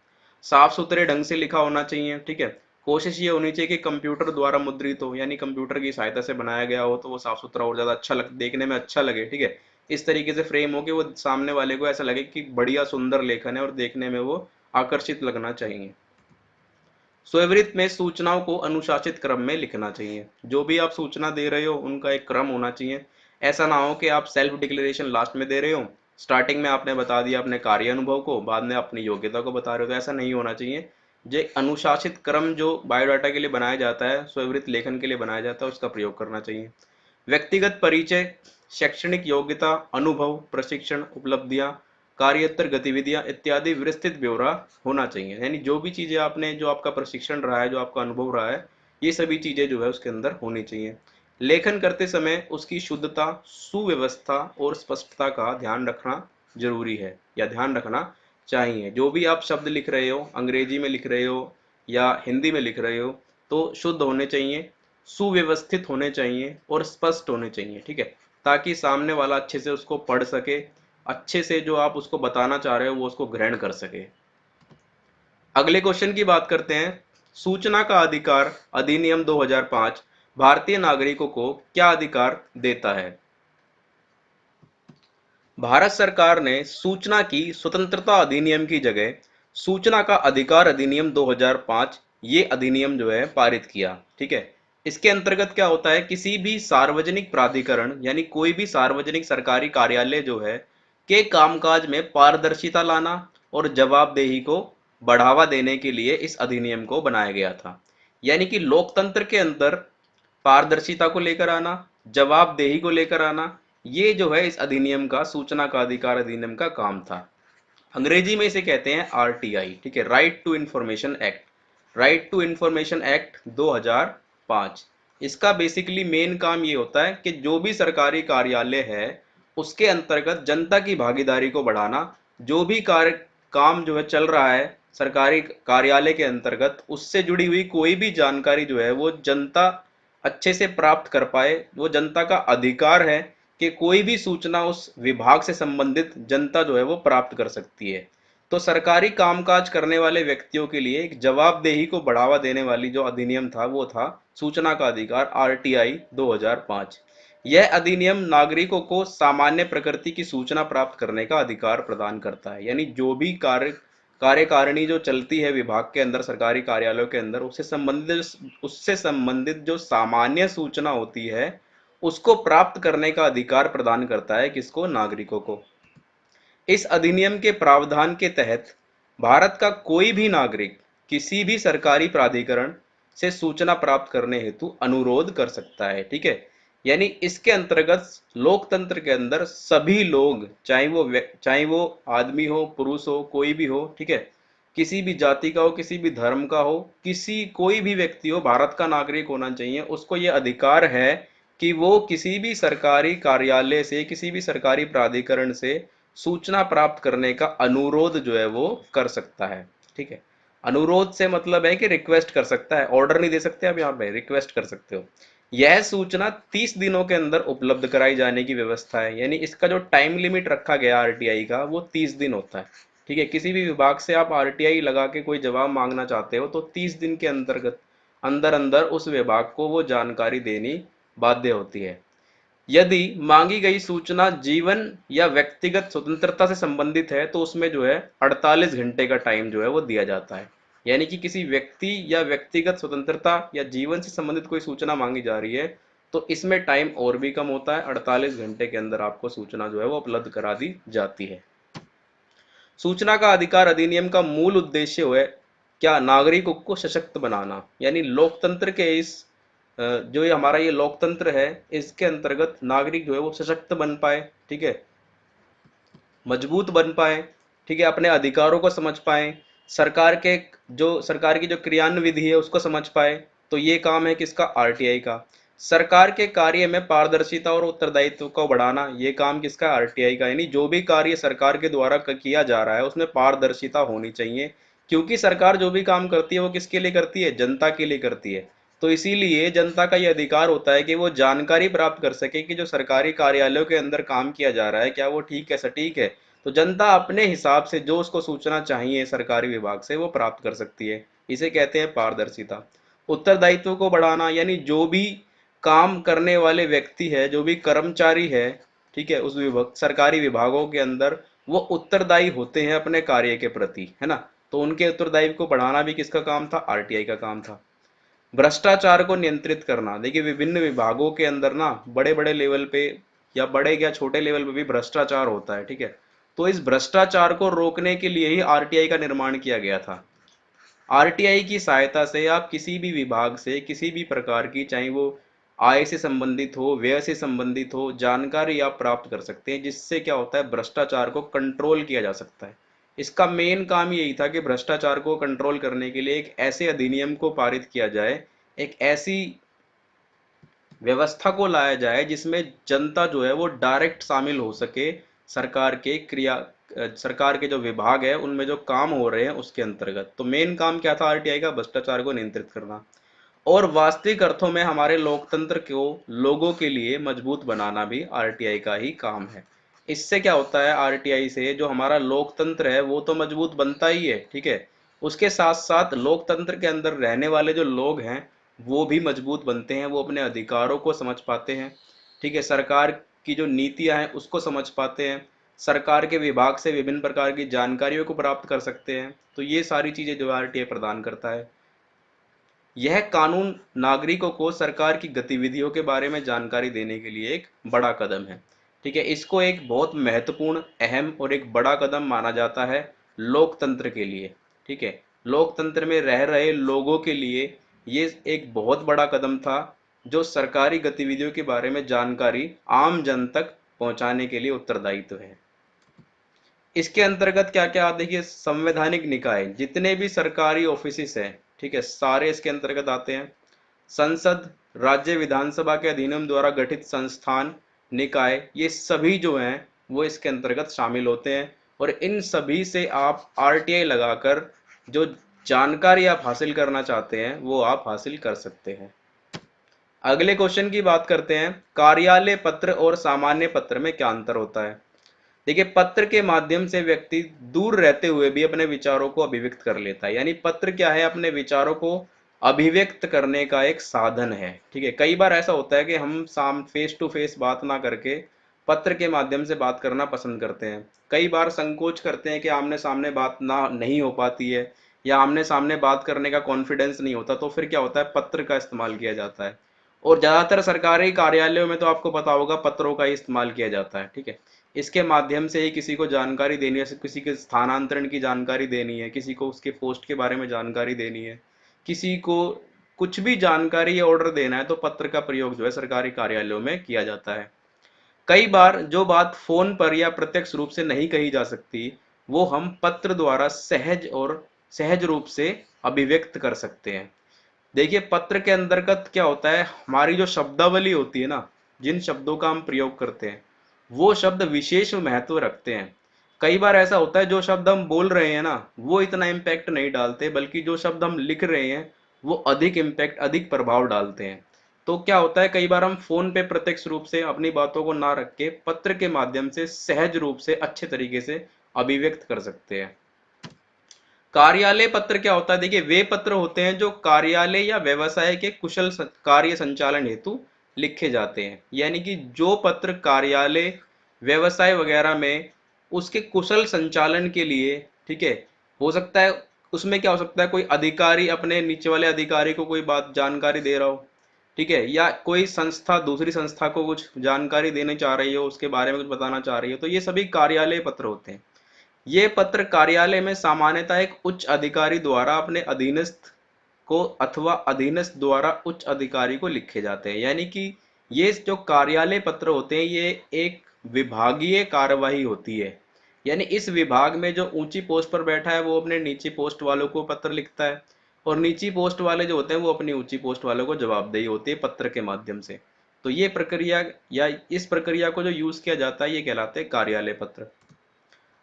साफ सुथरे ढंग से लिखा होना चाहिए। ठीक है, कोशिश ये होनी चाहिए कि कंप्यूटर द्वारा मुद्रित हो, यानी कंप्यूटर की सहायता से बनाया गया हो तो वो साफ सुथरा और ज्यादा अच्छा लग, देखने में अच्छा लगे। ठीक है, इस तरीके से फ्रेम हो कि वो सामने वाले को ऐसा लगे कि बढ़िया सुंदर लेखन है और देखने में वो आकर्षित लगना चाहिए। स्ववृत्त में सूचनाओं को अनुशासित क्रम में लिखना चाहिए। जो भी आप सूचना दे रहे हो उनका एक क्रम होना चाहिए। ऐसा ना हो कि आप सेल्फ डिक्लेरेशन लास्ट में दे रहे हो, स्टार्टिंग में आपने बता दिया अपने कार्य अनुभव को, बाद में अपनी योग्यता को बता रहे हो, तो ऐसा नहीं होना चाहिए। जो एक अनुशासित क्रम जो बायोडाटा के लिए बनाया जाता है, स्ववृत्त लेखन के लिए बनाया जाता है, उसका प्रयोग करना चाहिए। व्यक्तिगत परिचय, शैक्षणिक योग्यता, अनुभव, प्रशिक्षण, उपलब्धियां, कार्योत्तर गतिविधियां इत्यादि विस्तृत ब्यौरा होना चाहिए। यानी जो भी चीजें आपने, जो आपका प्रशिक्षण रहा है, जो आपका अनुभव रहा है, ये सभी चीजें जो है उसके अंदर होनी चाहिए। लेखन करते समय उसकी शुद्धता, सुव्यवस्था और स्पष्टता का ध्यान रखना जरूरी है या ध्यान रखना चाहिए। जो भी आप शब्द लिख रहे हो, अंग्रेजी में लिख रहे हो या हिंदी में लिख रहे हो, तो शुद्ध होने चाहिए, सुव्यवस्थित होने चाहिए और स्पष्ट होने चाहिए। ठीक है, ताकि सामने वाला अच्छे से उसको पढ़ सके, अच्छे से जो आप उसको बताना चाह रहे हो वो उसको ग्रहण कर सके। अगले क्वेश्चन की बात करते हैं। सूचना का अधिकार अधिनियम 2005 भारतीय नागरिकों को क्या अधिकार देता है? भारत सरकार ने सूचना की स्वतंत्रता अधिनियम की जगह सूचना का अधिकार अधिनियम 2005 ये अधिनियम जो है पारित किया। ठीक है, इसके अंतर्गत क्या होता है, किसी भी सार्वजनिक प्राधिकरण यानी कोई भी सार्वजनिक सरकारी कार्यालय जो है के कामकाज में पारदर्शिता लाना और जवाबदेही को बढ़ावा देने के लिए इस अधिनियम को बनाया गया था। यानी कि लोकतंत्र के अंदर पारदर्शिता को लेकर आना, जवाबदेही को लेकर आना, ये जो है इस अधिनियम का, सूचना का अधिकार अधिनियम का काम था। अंग्रेजी में इसे कहते हैं आरटीआई। ठीक है, right to information act. Right to information act 2005, इसका बेसिकली मेन काम ये होता है कि जो भी सरकारी कार्यालय है उसके अंतर्गत जनता की भागीदारी को बढ़ाना, जो भी कार्य काम जो है चल रहा है सरकारी कार्यालय के अंतर्गत, उससे जुड़ी हुई कोई भी जानकारी जो है वो जनता अच्छे से प्राप्त कर पाए। वो जनता का अधिकार है कि कोई भी सूचना उस विभाग से संबंधित जनता जो है वो प्राप्त कर सकती है। तो सरकारी कामकाज करने वाले व्यक्तियों के लिए एक जवाबदेही को बढ़ावा देने वाली जो अधिनियम था वो था सूचना का अधिकार, आरटीआई 2005। यह अधिनियम नागरिकों को सामान्य प्रकृति की सूचना प्राप्त करने का अधिकार प्रदान करता है। यानी जो भी कार्यकारिणी जो चलती है विभाग के अंदर, सरकारी कार्यालयों के अंदर, उससे संबंधित जो सामान्य सूचना होती है उसको प्राप्त करने का अधिकार प्रदान करता है किसको? नागरिकों को। इस अधिनियम के प्रावधान के तहत भारत का कोई भी नागरिक किसी भी सरकारी प्राधिकरण से सूचना प्राप्त करने हेतु अनुरोध कर सकता है। ठीक है, यानी इसके अंतर्गत लोकतंत्र के अंदर सभी लोग, चाहे वो आदमी हो, पुरुष हो, कोई भी हो, ठीक है, किसी भी जाति का हो, किसी भी धर्म का हो, कोई भी व्यक्ति हो, भारत का नागरिक होना चाहिए, उसको यह अधिकार है कि वो किसी भी सरकारी कार्यालय से, किसी भी सरकारी प्राधिकरण से सूचना प्राप्त करने का अनुरोध जो है वो कर सकता है। ठीक है, अनुरोध से मतलब है कि रिक्वेस्ट कर सकता है, ऑर्डर नहीं दे सकते आप, यहाँ पे रिक्वेस्ट कर सकते हो। यह सूचना 30 दिनों के अंदर उपलब्ध कराई जाने की व्यवस्था है। यानी इसका जो टाइम लिमिट रखा गया आरटीआई का वो 30 दिन होता है। ठीक है, किसी भी विभाग से आप आरटीआई लगा के कोई जवाब मांगना चाहते हो तो 30 दिन के अंतर्गत अंदर अंदर उस विभाग को वो जानकारी देनी बाध्य होती है। यदि मांगी गई सूचना जीवन या व्यक्तिगत स्वतंत्रता से संबंधित है तो उसमें जो है 48 घंटे का टाइम जो है वो दिया जाता है। यानी कि किसी व्यक्ति या व्यक्तिगत स्वतंत्रता या जीवन से संबंधित कोई सूचना मांगी जा रही है तो इसमें टाइम और भी कम होता है, 48 घंटे के अंदर आपको सूचना जो है वो उपलब्ध करा दी जाती है। सूचना का अधिकार अधिनियम का मूल उद्देश्य है क्या, नागरिकों को सशक्त बनाना। यानी लोकतंत्र के इस जो ये हमारा ये लोकतंत्र है इसके अंतर्गत नागरिक जो है वो सशक्त बन पाए, ठीक है, मजबूत बन पाए, ठीक है, अपने अधिकारों को समझ पाए, सरकार के सरकार की जो क्रियान्विधि है उसको समझ पाए। तो ये काम है किसका, आरटीआई का। सरकार के कार्य में पारदर्शिता और उत्तरदायित्व को बढ़ाना, ये काम किसका, आरटीआई का। यानी जो भी कार्य सरकार के द्वारा किया जा रहा है उसमें पारदर्शिता होनी चाहिए, क्योंकि सरकार जो भी काम करती है वो किसके लिए करती है, जनता के लिए करती है। तो इसीलिए जनता का ये अधिकार होता है कि वो जानकारी प्राप्त कर सके कि जो सरकारी कार्यालयों के अंदर काम किया जा रहा है क्या वो ठीक है, सटीक है। तो जनता अपने हिसाब से जो उसको सूचना चाहिए सरकारी विभाग से वो प्राप्त कर सकती है। इसे कहते हैं पारदर्शिता। उत्तरदायित्व को बढ़ाना, यानी जो भी काम करने वाले व्यक्ति है, जो भी कर्मचारी है, ठीक है, उस विभाग सरकारी विभागों के अंदर वो उत्तरदायी होते हैं अपने कार्य के प्रति, है ना। तो उनके उत्तरदायित्व को बढ़ाना भी किसका काम था, आरटीआई का काम था। भ्रष्टाचार को नियंत्रित करना, देखिए विभिन्न विभागों के अंदर ना बड़े बड़े लेवल पे या बड़े या छोटे लेवल पे भी भ्रष्टाचार होता है, ठीक है। तो इस भ्रष्टाचार को रोकने के लिए ही आरटीआई का निर्माण किया गया था। आरटीआई की सहायता से आप किसी भी विभाग से किसी भी प्रकार की, चाहे वो आय से संबंधित हो, व्यय से संबंधित हो, जानकारी आप प्राप्त कर सकते हैं, जिससे क्या होता है, भ्रष्टाचार को कंट्रोल किया जा सकता है। इसका मेन काम यही था कि भ्रष्टाचार को कंट्रोल करने के लिए एक ऐसे अधिनियम को पारित किया जाए, एक ऐसी व्यवस्था को लाया जाए जिसमें जनता जो है वो डायरेक्ट शामिल हो सके सरकार के सरकार के जो विभाग है उनमें जो काम हो रहे हैं उसके अंतर्गत। तो मेन काम क्या था आरटीआई का, भ्रष्टाचार को नियंत्रित करना और वास्तविक अर्थों में हमारे लोकतंत्र को लोगों के लिए मजबूत बनाना भी आरटीआई का ही काम है। इससे क्या होता है, आरटीआई से जो हमारा लोकतंत्र है वो तो मजबूत बनता ही है, ठीक है, उसके साथ साथ लोकतंत्र के अंदर रहने वाले जो लोग हैं वो भी मजबूत बनते हैं, वो अपने अधिकारों को समझ पाते हैं, ठीक है, सरकार की जो नीतियां हैं उसको समझ पाते हैं, सरकार के विभाग से विभिन्न प्रकार की जानकारियों को प्राप्त कर सकते हैं। तो ये सारी चीजें जो आरटीआई प्रदान करता है। यह कानून नागरिकों को सरकार की गतिविधियों के बारे में जानकारी देने के लिए एक बड़ा कदम है, ठीक है। इसको एक बहुत महत्वपूर्ण, अहम और एक बड़ा कदम माना जाता है लोकतंत्र के लिए, ठीक है। लोकतंत्र में रह रहे लोगों के लिए ये एक बहुत बड़ा कदम था, जो सरकारी गतिविधियों के बारे में जानकारी आम जन तक पहुंचाने के लिए उत्तरदायित्व है। इसके अंतर्गत क्या क्या, देखिए संवैधानिक निकाय, जितने भी सरकारी ऑफिस हैं, ठीक है, सारे इसके अंतर्गत आते हैं। संसद, राज्य विधानसभा के अधिनियम द्वारा गठित संस्थान, निकाय, ये सभी जो हैं वो इसके अंतर्गत शामिल होते हैं और इन सभी से आप आरटीआई लगाकर जो जानकारी आप हासिल करना चाहते हैं वो आप हासिल कर सकते हैं। अगले क्वेश्चन की बात करते हैं, कार्यालय पत्र और सामान्य पत्र में क्या अंतर होता है। देखिए पत्र के माध्यम से व्यक्ति दूर रहते हुए भी अपने विचारों को अभिव्यक्त कर लेता है। यानी पत्र क्या है, अपने विचारों को अभिव्यक्त करने का एक साधन है, ठीक है। कई बार ऐसा होता है कि हम फेस टू फेस बात ना करके पत्र के माध्यम से बात करना पसंद करते हैं। कई बार संकोच करते हैं कि आमने सामने बात ना नहीं हो पाती है या आमने सामने बात करने का कॉन्फिडेंस नहीं होता, तो फिर क्या होता है, पत्र का इस्तेमाल किया जाता है। और ज्यादातर सरकारी कार्यालयों में तो आपको पता होगा पत्रों का ही इस्तेमाल किया जाता है, ठीक है। इसके माध्यम से ही किसी को जानकारी देनी है, किसी के स्थानांतरण की जानकारी देनी है, किसी को उसके पोस्ट के बारे में जानकारी देनी है, किसी को कुछ भी जानकारी या ऑर्डर देना है तो पत्र का प्रयोग जो है सरकारी कार्यालयों में किया जाता है। कई बार जो बात फोन पर या प्रत्यक्ष रूप से नहीं कही जा सकती वो हम पत्र द्वारा सहज रूप से अभिव्यक्त कर सकते हैं। देखिए पत्र के अंतर्गत क्या होता है, हमारी जो शब्दावली होती है ना, जिन शब्दों का हम प्रयोग करते हैं वो शब्द विशेष महत्व रखते हैं। कई बार ऐसा होता है जो शब्द हम बोल रहे हैं ना वो इतना इम्पैक्ट नहीं डालते, बल्कि जो शब्द हम लिख रहे हैं वो अधिक इम्पैक्ट, अधिक प्रभाव डालते हैं। तो क्या होता है, कई बार हम फोन पे प्रत्यक्ष रूप से अपनी बातों को ना रख के पत्र के माध्यम से सहज रूप से अच्छे तरीके से अभिव्यक्त कर सकते हैं। कार्यालय पत्र क्या होता है? देखिए, वे पत्र होते हैं जो कार्यालय या व्यवसाय के कुशल कार्य संचालन हेतु लिखे जाते हैं। यानी कि जो पत्र कार्यालय, व्यवसाय वगैरह में उसके कुशल संचालन के लिए, ठीक है, हो सकता है उसमें क्या हो सकता है, कोई अधिकारी अपने नीचे वाले अधिकारी को कोई बात जानकारी दे रहा हो, ठीक है, या कोई संस्था दूसरी संस्था को कुछ जानकारी देने चाह रही हो, उसके बारे में कुछ बताना चाह रही हो, तो ये सभी कार्यालय पत्र होते हैं। ये पत्र कार्यालय में सामान्यतः एक उच्च अधिकारी द्वारा अपने अधीनस्थ को अथवा अधीनस्थ द्वारा उच्च अधिकारी को लिखे जाते हैं। यानी कि ये जो कार्यालय पत्र होते हैं ये एक विभागीय कार्यवाही होती है। यानी इस विभाग में जो ऊंची पोस्ट पर बैठा है वो अपने नीची पोस्ट वालों को पत्र लिखता है, और नीची पोस्ट वाले जो होते हैं वो अपनी ऊंची पोस्ट वालों को जवाबदेही होती है पत्र के माध्यम से। तो ये प्रक्रिया या इस प्रक्रिया को जो यूज किया जाता है ये कहलाते हैं कार्यालय पत्र।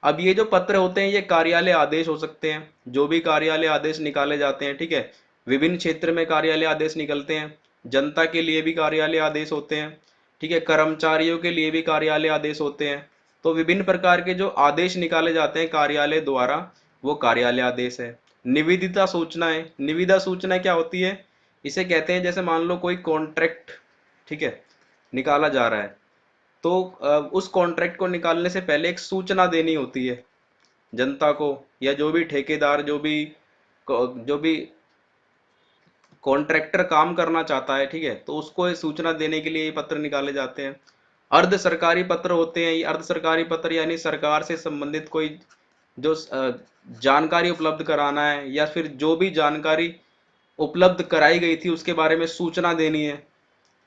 अब ये जो पत्र होते हैं ये कार्यालय आदेश हो सकते हैं, जो भी कार्यालय आदेश निकाले जाते हैं, ठीक है, विभिन्न क्षेत्र में कार्यालय आदेश निकलते हैं, जनता के लिए भी कार्यालय आदेश होते हैं, ठीक है, कर्मचारियों के लिए भी कार्यालय आदेश होते हैं। तो विभिन्न प्रकार के जो आदेश निकाले जाते हैं कार्यालय द्वारा वो कार्यालय आदेश है। निविदिता सूचनाएं, निविदा सूचना क्या होती है? इसे कहते हैं, जैसे मान लो कोई कॉन्ट्रैक्ट, ठीक है, निकाला जा रहा है, तो उस कॉन्ट्रैक्ट को निकालने से पहले एक सूचना देनी होती है जनता को, या जो भी ठेकेदार, जो भी कॉन्ट्रैक्टर काम करना चाहता है, ठीक है, तो उसको ये सूचना देने के लिए ये पत्र निकाले जाते हैं। अर्ध सरकारी पत्र होते हैं। ये अर्ध सरकारी पत्र यानी सरकार से संबंधित कोई जो जानकारी उपलब्ध कराना है, या फिर जो भी जानकारी उपलब्ध कराई गई थी उसके बारे में सूचना देनी है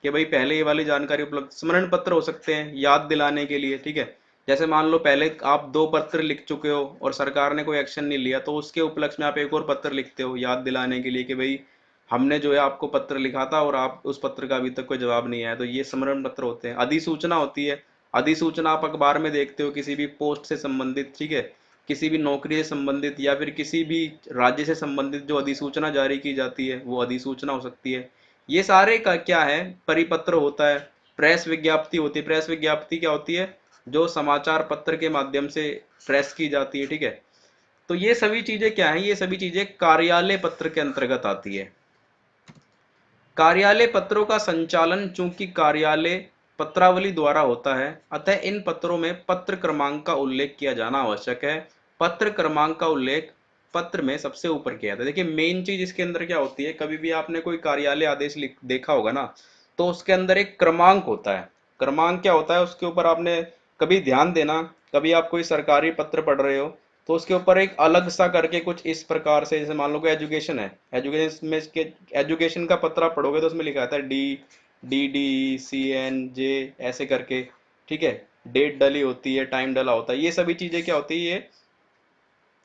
कि भाई पहले ये वाली जानकारी उपलब्ध। स्मरण पत्र हो सकते हैं याद दिलाने के लिए, ठीक है, जैसे मान लो पहले आप 2 पत्र लिख चुके हो और सरकार ने कोई एक्शन नहीं लिया, तो उसके उपलक्ष्य में आप एक और पत्र लिखते हो याद दिलाने के लिए कि भाई हमने जो है आपको पत्र लिखा था और आप उस पत्र का अभी तक कोई जवाब नहीं आया। तो ये स्मरण पत्र होते हैं। अधिसूचना होती है। अधिसूचना आप अखबार में देखते हो किसी भी पोस्ट से संबंधित, ठीक है, किसी भी नौकरी से संबंधित या फिर किसी भी राज्य से संबंधित जो अधिसूचना जारी की जाती है वो अधिसूचना हो सकती है। ये सारे का क्या है, परिपत्र होता है। प्रेस विज्ञप्ति होती है। प्रेस विज्ञप्ति क्या होती है? जो समाचार पत्र के माध्यम से प्रेस की जाती है, ठीक है। तो ये सभी चीजें क्या है? ये सभी चीजें कार्यालय पत्र के अंतर्गत आती है। कार्यालय पत्रों का संचालन चूंकि कार्यालय पत्रावली द्वारा होता है, अतः इन पत्रों में पत्र क्रमांक का उल्लेख किया जाना आवश्यक है। पत्र क्रमांक का उल्लेख पत्र में सबसे ऊपर किया जाता है। देखिए, मेन चीज इसके अंदर क्या होती है, कभी भी आपने कोई कार्यालय आदेश देखा होगा ना, तो उसके अंदर एक क्रमांक होता है। क्रमांक क्या होता है उसके ऊपर आपने कभी ध्यान देना, कभी आप कोई सरकारी पत्र पढ़ रहे हो तो उसके ऊपर एक अलग सा करके कुछ इस प्रकार से, जैसे मान लो कोई एजुकेशन है, एजुकेशन में इसके एजुकेशन का पत्र आप पढ़ोगे तो उसमें लिखा रहता है DDCNJ ऐसे करके, ठीक है, डेट डली होती है, टाइम डला होता है। ये सभी चीजें क्या होती है,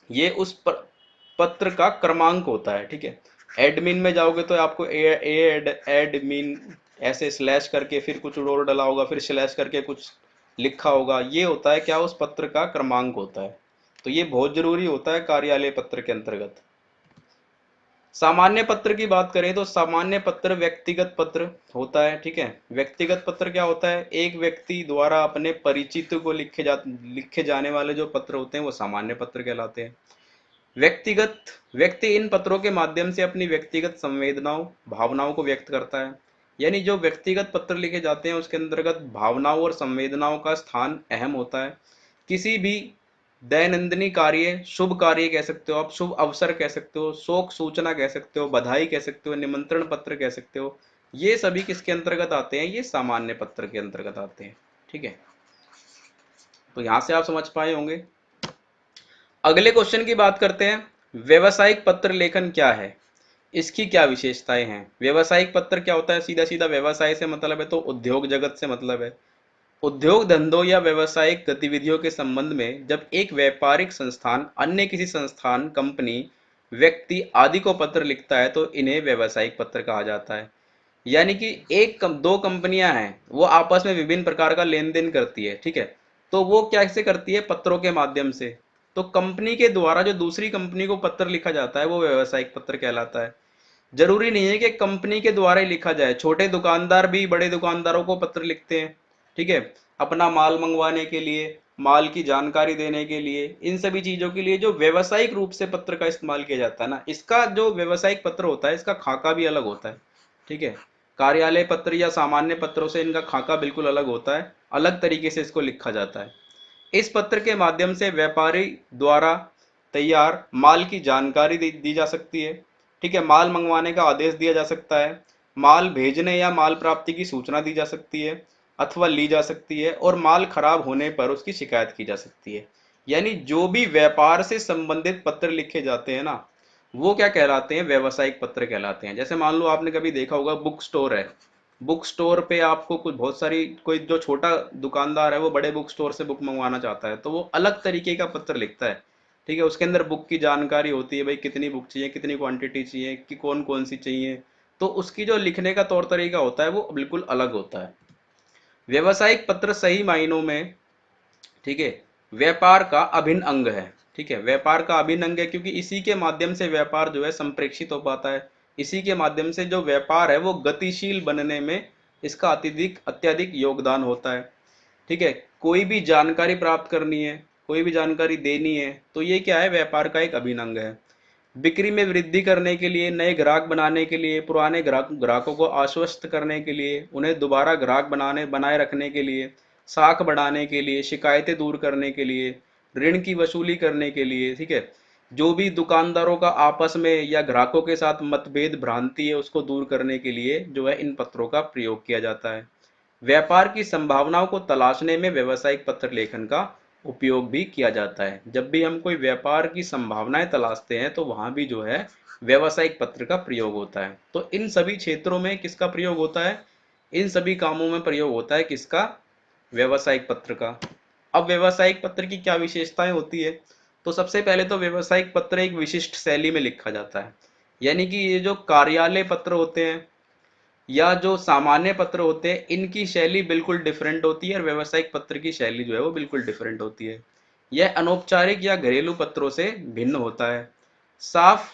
ये उस पत्र का क्रमांक होता है, ठीक है। एडमिन में जाओगे तो आपको एडमिन ऐसे स्लैश करके फिर कुछ और डला होगा, फिर स्लैश करके कुछ लिखा होगा। ये होता है क्या, उस पत्र का क्रमांक होता है। तो ये बहुत जरूरी होता है कार्यालय पत्र के अंतर्गत। सामान्य पत्र की बात करें तो सामान्य पत्र व्यक्तिगत पत्र होता है, ठीक है। व्यक्तिगत पत्र क्या होता है? एक व्यक्ति द्वारा अपने परिचित को लिखे जाने वाले जो पत्र होते हैं वो सामान्य पत्र कहलाते हैं। व्यक्ति इन पत्रों के माध्यम से अपनी व्यक्तिगत संवेदनाओं, भावनाओं को व्यक्त करता है। यानी जो व्यक्तिगत पत्र लिखे जाते हैं उसके अंतर्गत भावनाओं और संवेदनाओं का स्थान अहम होता है। किसी भी दैनंदिनी कार्य, शुभ कार्य कह सकते हो आप, शुभ अवसर कह सकते हो, शोक सूचना कह सकते हो, बधाई कह सकते हो, निमंत्रण पत्र कह सकते हो, ये सभी किसके अंतर्गत आते हैं? ये सामान्य पत्र के अंतर्गत आते हैं, ठीक है। तो यहां से आप समझ पाए होंगे। अगले क्वेश्चन की बात करते हैं। व्यवसायिक पत्र लेखन क्या है, इसकी क्या विशेषताएं हैं? व्यवसायिक पत्र क्या होता है? सीधा सीधा व्यवसाय से मतलब है तो उद्योग जगत से मतलब है। उद्योग धंधों या व्यवसायिक गतिविधियों के संबंध में जब एक व्यापारिक संस्थान अन्य किसी संस्थान, कंपनी, व्यक्ति आदि को पत्र लिखता है तो इन्हें व्यवसायिक पत्र कहा जाता है। यानी कि दो कंपनियां हैं, वो आपस में विभिन्न प्रकार का लेन देन करती है, ठीक है, तो वो कैसे करती है? पत्रों के माध्यम से। तो कंपनी के द्वारा जो दूसरी कंपनी को पत्र लिखा जाता है वो व्यवसायिक पत्र कहलाता है। जरूरी नहीं है कि कंपनी के द्वारा ही लिखा जाए, छोटे दुकानदार भी बड़े दुकानदारों को पत्र लिखते हैं, ठीक है, अपना माल मंगवाने के लिए, माल की जानकारी देने के लिए, इन सभी चीजों के लिए जो व्यवसायिक रूप से पत्र का इस्तेमाल किया जाता है ना, इसका जो व्यवसायिक पत्र होता है इसका खाका भी अलग होता है। ठीक है, कार्यालय पत्र या सामान्य पत्रों से इनका खाका बिल्कुल अलग होता है, अलग तरीके से इसको लिखा जाता है। इस पत्र के माध्यम से व्यापारी द्वारा तैयार माल की जानकारी दी जा सकती है। ठीक है, माल मंगवाने का आदेश दिया जा सकता है, माल भेजने या माल प्राप्ति की सूचना दी जा सकती है अथवा ली जा सकती है, और माल खराब होने पर उसकी शिकायत की जा सकती है। यानी जो भी व्यापार से संबंधित पत्र लिखे जाते हैं ना, वो क्या कहलाते हैं, व्यवसायिक पत्र कहलाते हैं। जैसे मान लो आपने कभी देखा होगा बुक स्टोर है, बुक स्टोर पे आपको कुछ बहुत सारी, कोई जो छोटा दुकानदार है वो बड़े बुक स्टोर से बुक मंगवाना चाहता है तो वो अलग तरीके का पत्र लिखता है। ठीक है, उसके अंदर बुक की जानकारी होती है, भाई कितनी बुक चाहिए, कितनी क्वांटिटी चाहिए, कि कौन कौन सी चाहिए, तो उसकी जो लिखने का तौर तरीका होता है वो बिल्कुल अलग होता है। व्यवसायिक पत्र सही मायनों में, ठीक है, व्यापार का अभिन्न अंग है। ठीक है, व्यापार का अभिन्न अंग है क्योंकि इसी के माध्यम से व्यापार जो है संप्रेषित हो पाता है, इसी के माध्यम से जो व्यापार है वो गतिशील बनने में इसका अत्यधिक अत्यधिक योगदान होता है। ठीक है, कोई भी जानकारी प्राप्त करनी है, कोई भी जानकारी देनी है, तो ये क्या है, व्यापार का एक अभिन्न अंग है। बिक्री में वृद्धि करने के लिए, नए ग्राहक बनाने के लिए, पुराने ग्राहकों को आश्वस्त करने के लिए, उन्हें दोबारा ग्राहक बनाए रखने के लिए, साख बढ़ाने के लिए, शिकायतें दूर करने के लिए, ऋण की वसूली करने के लिए। ठीक है, जो भी दुकानदारों का आपस में या ग्राहकों के साथ मतभेद भ्रांति है उसको दूर करने के लिए जो है इन पत्रों का प्रयोग किया जाता है। व्यापार की संभावनाओं को तलाशने में व्यवसायिक पत्र लेखन का उपयोग भी किया जाता है। जब भी हम कोई व्यापार की संभावनाएं तलाशते हैं तो वहां भी जो है व्यवसायिक पत्र का प्रयोग होता है। तो इन सभी क्षेत्रों में किसका प्रयोग होता है, इन सभी कामों में प्रयोग होता है किसका, व्यवसायिक पत्र का। अब व्यवसायिक पत्र की क्या विशेषताएं होती है, तो सबसे पहले तो व्यवसायिक पत्र एक विशिष्ट शैली में लिखा जाता है। यानी कि ये जो कार्यालय पत्र होते हैं या जो सामान्य पत्र होते हैं इनकी शैली बिल्कुल डिफरेंट होती है, और व्यवसायिक पत्र की शैली जो है वो बिल्कुल डिफरेंट होती है। यह अनौपचारिक या घरेलू पत्रों से भिन्न होता है। साफ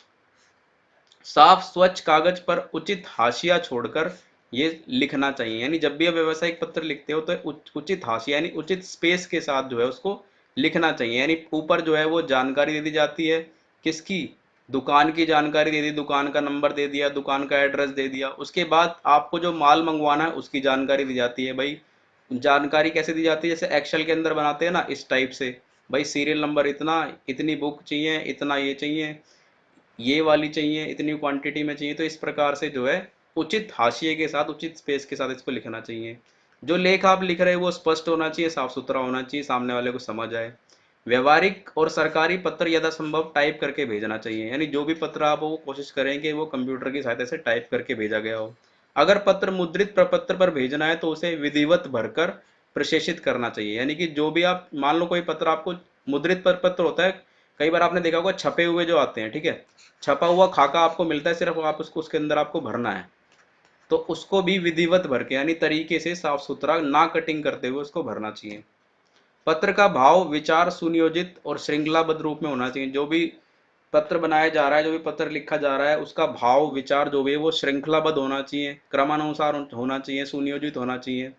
साफ स्वच्छ कागज पर उचित हाशिया छोड़कर ये लिखना चाहिए। यानी जब भी आप व्यवसायिक पत्र लिखते हो तो उचित हाशिया यानी उचित स्पेस के साथ जो है उसको लिखना चाहिए। यानी ऊपर जो है वो जानकारी दे दी जाती है, किसकी, दुकान की जानकारी दे दी, दुकान का नंबर दे दिया, दुकान का एड्रेस दे दिया, उसके बाद आपको जो माल मंगवाना है उसकी जानकारी दी जाती है। भाई जानकारी कैसे दी जाती है, जैसे एक्सेल के अंदर बनाते हैं ना, इस टाइप से, भाई सीरियल नंबर इतना, इतनी बुक चाहिए, इतना ये चाहिए, ये वाली चाहिए, इतनी क्वांटिटी में चाहिए, तो इस प्रकार से जो है उचित हाशिए के साथ, उचित स्पेस के साथ इसको लिखना चाहिए। जो लेख आप लिख रहे हैं वो स्पष्ट होना चाहिए, साफ सुथरा होना चाहिए, सामने वाले को समझ आए। व्यवहारिक और सरकारी पत्र यथासंभव टाइप करके भेजना चाहिए। यानी जो भी पत्र आप वो कोशिश करें कि वो कंप्यूटर की सहायता से टाइप करके भेजा गया हो। अगर पत्र मुद्रित प्रपत्र पर भेजना है तो उसे विधिवत भरकर प्रशेषित करना चाहिए। यानी कि जो भी आप मान लो कोई पत्र आपको, मुद्रित प्रपत्र होता है, कई बार आपने देखा होगा छपे हुए जो आते हैं, ठीक है, छपा हुआ खाका आपको मिलता है, सिर्फ आप उसको उसके अंदर आपको भरना है, तो उसको भी विधिवत भर के यानी तरीके से साफ सुथरा ना कटिंग करते हुए उसको भरना चाहिए। पत्र का भाव विचार सुनियोजित और श्रृंखलाबद्ध रूप में होना चाहिए। जो भी पत्र बनाया जा रहा है, जो भी पत्र लिखा जा रहा है, उसका भाव विचार जो भी है वो श्रृंखलाबद्ध होना चाहिए, क्रमानुसार होना चाहिए, सुनियोजित होना चाहिए।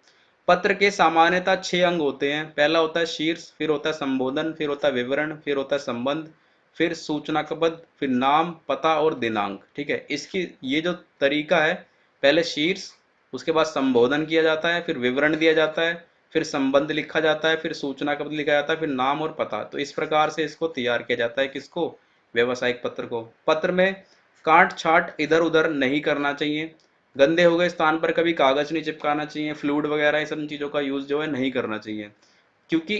पत्र के सामान्यतः 6 अंग होते हैं। पहला होता है शीर्ष, फिर होता है संबोधन, फिर होता है विवरण, फिर होता है संबंध, फिर सूचनाबद्ध, फिर नाम, पता और दिनांक। ठीक है, इसकी ये जो तरीका है, पहले शीर्ष, उसके बाद संबोधन किया जाता है, फिर विवरण दिया जाता है, फिर संबंध लिखा जाता है, फिर सूचना कब लिखा जाता है, फिर नाम और पता। तो इस प्रकार से इसको तैयार किया जाता है, किसको, व्यवसायिक पत्र को। पत्र में काट छाट इधर उधर नहीं करना चाहिए। गंदे हो गए स्थान पर कभी कागज नहीं चिपकाना चाहिए, फ्लूइड वगैरह ये सब चीज़ों का यूज़ जो है नहीं करना चाहिए। क्योंकि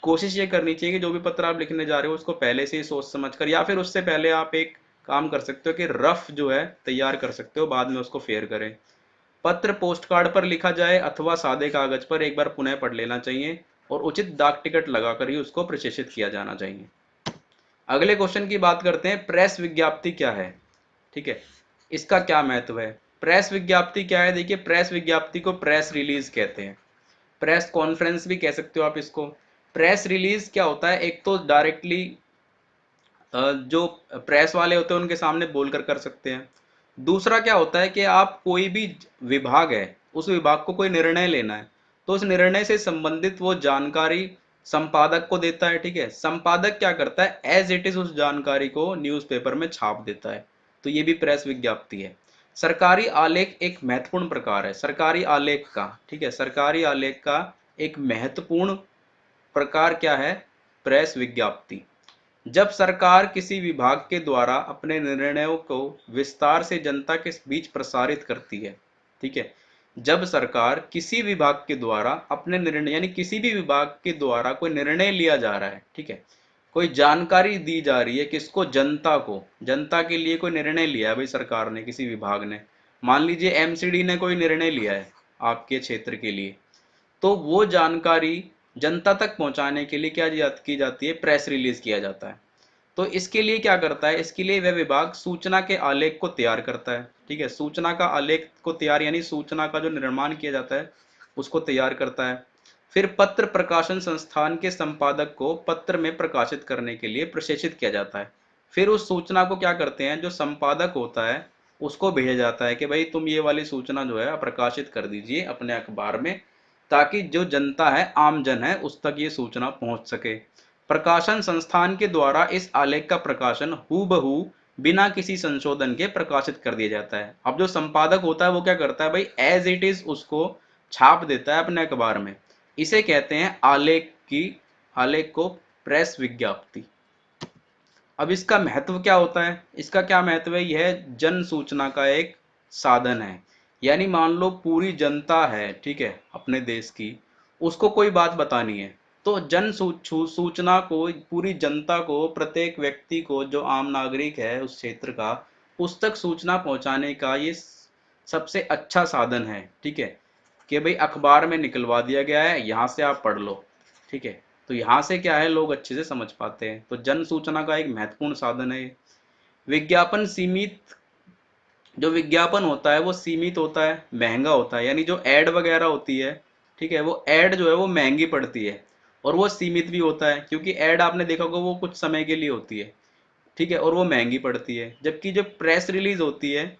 कोशिश ये करनी चाहिए कि जो भी पत्र आप लिखने जा रहे हो उसको पहले से ही सोच समझ कर, या फिर उससे पहले आप एक काम कर सकते हो कि रफ जो है तैयार कर सकते हो, बाद में उसको फेयर करें। पत्र पोस्ट कार्ड पर लिखा जाए अथवा सादे कागज पर एक बार पुनः पढ़ लेना चाहिए, और उचित डाक टिकट लगाकर ही उसको प्रशेषित किया जाना चाहिए। अगले क्वेश्चन की बात करते हैं, प्रेस विज्ञप्ति क्या है। ठीक है, इसका क्या महत्व है। प्रेस विज्ञप्ति क्या है, देखिए प्रेस विज्ञप्ति को प्रेस रिलीज कहते हैं, प्रेस कॉन्फ्रेंस भी कह सकते हो आप इसको। प्रेस रिलीज क्या होता है, एक तो डायरेक्टली जो प्रेस वाले होते हैं उनके सामने बोलकर कर सकते हैं। दूसरा क्या होता है कि आप कोई भी विभाग है, उस विभाग को कोई निर्णय लेना है, तो उस निर्णय से संबंधित वो जानकारी संपादक को देता है। ठीक है, संपादक क्या करता है, एज इट इज उस जानकारी को न्यूज़पेपर में छाप देता है। तो ये भी प्रेस विज्ञप्ति है। सरकारी आलेख एक महत्वपूर्ण प्रकार है सरकारी आलेख का। ठीक है, सरकारी आलेख का एक महत्वपूर्ण प्रकार क्या है, प्रेस विज्ञप्ति। जब सरकार किसी विभाग के द्वारा अपने निर्णयों को विस्तार से जनता के बीच प्रसारित करती है। ठीक है, जब सरकार किसी विभाग के द्वारा अपने निर्णय, यानी किसी भी विभाग के द्वारा कोई निर्णय लिया जा रहा है, ठीक है, कोई जानकारी दी जा रही है किसको, जनता को, जनता के लिए कोई निर्णय लिया है भाई सरकार ने, किसी विभाग ने, मान लीजिए एमसीडी ने कोई निर्णय लिया है आपके क्षेत्र के लिए, तो वो जानकारी जनता तक पहुंचाने के लिए क्या की जाती है, प्रेस रिलीज किया जाता है। तो इसके लिए क्या करता है, इसके लिए वह विभाग सूचना के आलेख को तैयार करता है। ठीक है, सूचना का आलेख को तैयार, यानी सूचना का जो निर्माण किया जाता है उसको तैयार करता है। फिर पत्र प्रकाशन संस्थान के संपादक को पत्र में प्रकाशित करने के लिए प्रशेषित किया जाता है। फिर उस सूचना को क्या करते हैं, जो संपादक होता है उसको भेजा जाता है कि भाई तुम ये वाली सूचना जो है प्रकाशित कर दीजिए अपने अखबार में, ताकि जो जनता है, आम जन है, उस तक ये सूचना पहुंच सके। प्रकाशन संस्थान के द्वारा इस आलेख का प्रकाशन हूबहू बिना किसी संशोधन के प्रकाशित कर दिया जाता है। अब जो संपादक होता है वो क्या करता है भाई, एज इट इज उसको छाप देता है अपने अखबार में। इसे कहते हैं आलेख को प्रेस विज्ञप्ति। अब इसका महत्व क्या होता है, इसका क्या महत्व है, यह जन सूचना का एक साधन है। यानी मान लो पूरी जनता है, ठीक है, अपने देश की, उसको कोई बात बतानी है, तो सूचना को पूरी जनता को, प्रत्येक व्यक्ति को, जो आम नागरिक है उस क्षेत्र का, उस तक सूचना पहुंचाने का ये सबसे अच्छा साधन है। ठीक है, कि भाई अखबार में निकलवा दिया गया है, यहाँ से आप पढ़ लो। ठीक है, तो यहाँ से क्या है, लोग अच्छे से समझ पाते हैं। तो जन सूचना का एक महत्वपूर्ण साधन है। विज्ञापन सीमित, जो विज्ञापन होता है वो सीमित होता है, महंगा होता है, यानी जो एड वगैरह होती है, ठीक है, वो एड जो है वो महंगी पड़ती है, और वो सीमित भी होता है, क्योंकि एड आपने देखा होगा वो कुछ समय के लिए होती है। ठीक है, और वो महंगी पड़ती है। जबकि जो प्रेस रिलीज होती है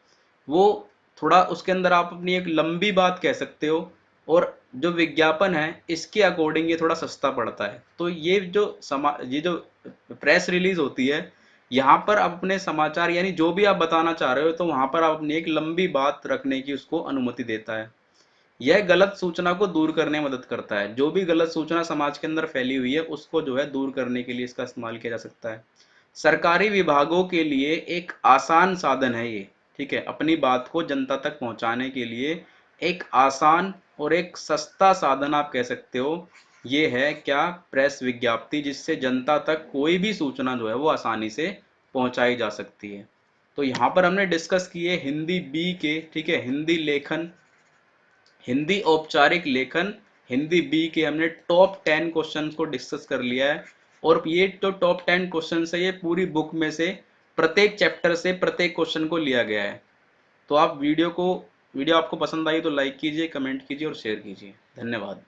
वो थोड़ा, उसके अंदर आप अपनी एक लंबी बात कह सकते हो, और जो विज्ञापन है इसके अकॉर्डिंग ये थोड़ा सस्ता पड़ता है। तो ये जो प्रेस रिलीज होती है, यहाँ पर आप अपने समाचार, यानी जो भी आप बताना चाह रहे हो, तो वहां पर आप अपनी एक लंबी बात रखने की उसको अनुमति देता है। यह गलत सूचना को दूर करने में मदद करता है। जो भी गलत सूचना समाज के अंदर फैली हुई है उसको जो है दूर करने के लिए इसका इस्तेमाल किया जा सकता है। सरकारी विभागों के लिए एक आसान साधन है ये। ठीक है, अपनी बात को जनता तक पहुंचाने के लिए एक आसान और एक सस्ता साधन आप कह सकते हो, ये है क्या, प्रेस विज्ञप्ति, जिससे जनता तक कोई भी सूचना जो है वो आसानी से पहुंचाई जा सकती है। तो यहाँ पर हमने डिस्कस किए हिंदी बी के, ठीक है, हिंदी लेखन, हिंदी औपचारिक लेखन, हिंदी बी के हमने टॉप 10 क्वेश्चन को डिस्कस कर लिया है। और ये तो टॉप 10 क्वेश्चन है, ये पूरी बुक में से प्रत्येक चैप्टर से प्रत्येक क्वेश्चन को लिया गया है। तो आप वीडियो आपको पसंद आई तो लाइक कीजिए, कमेंट कीजिए और शेयर कीजिए। धन्यवाद।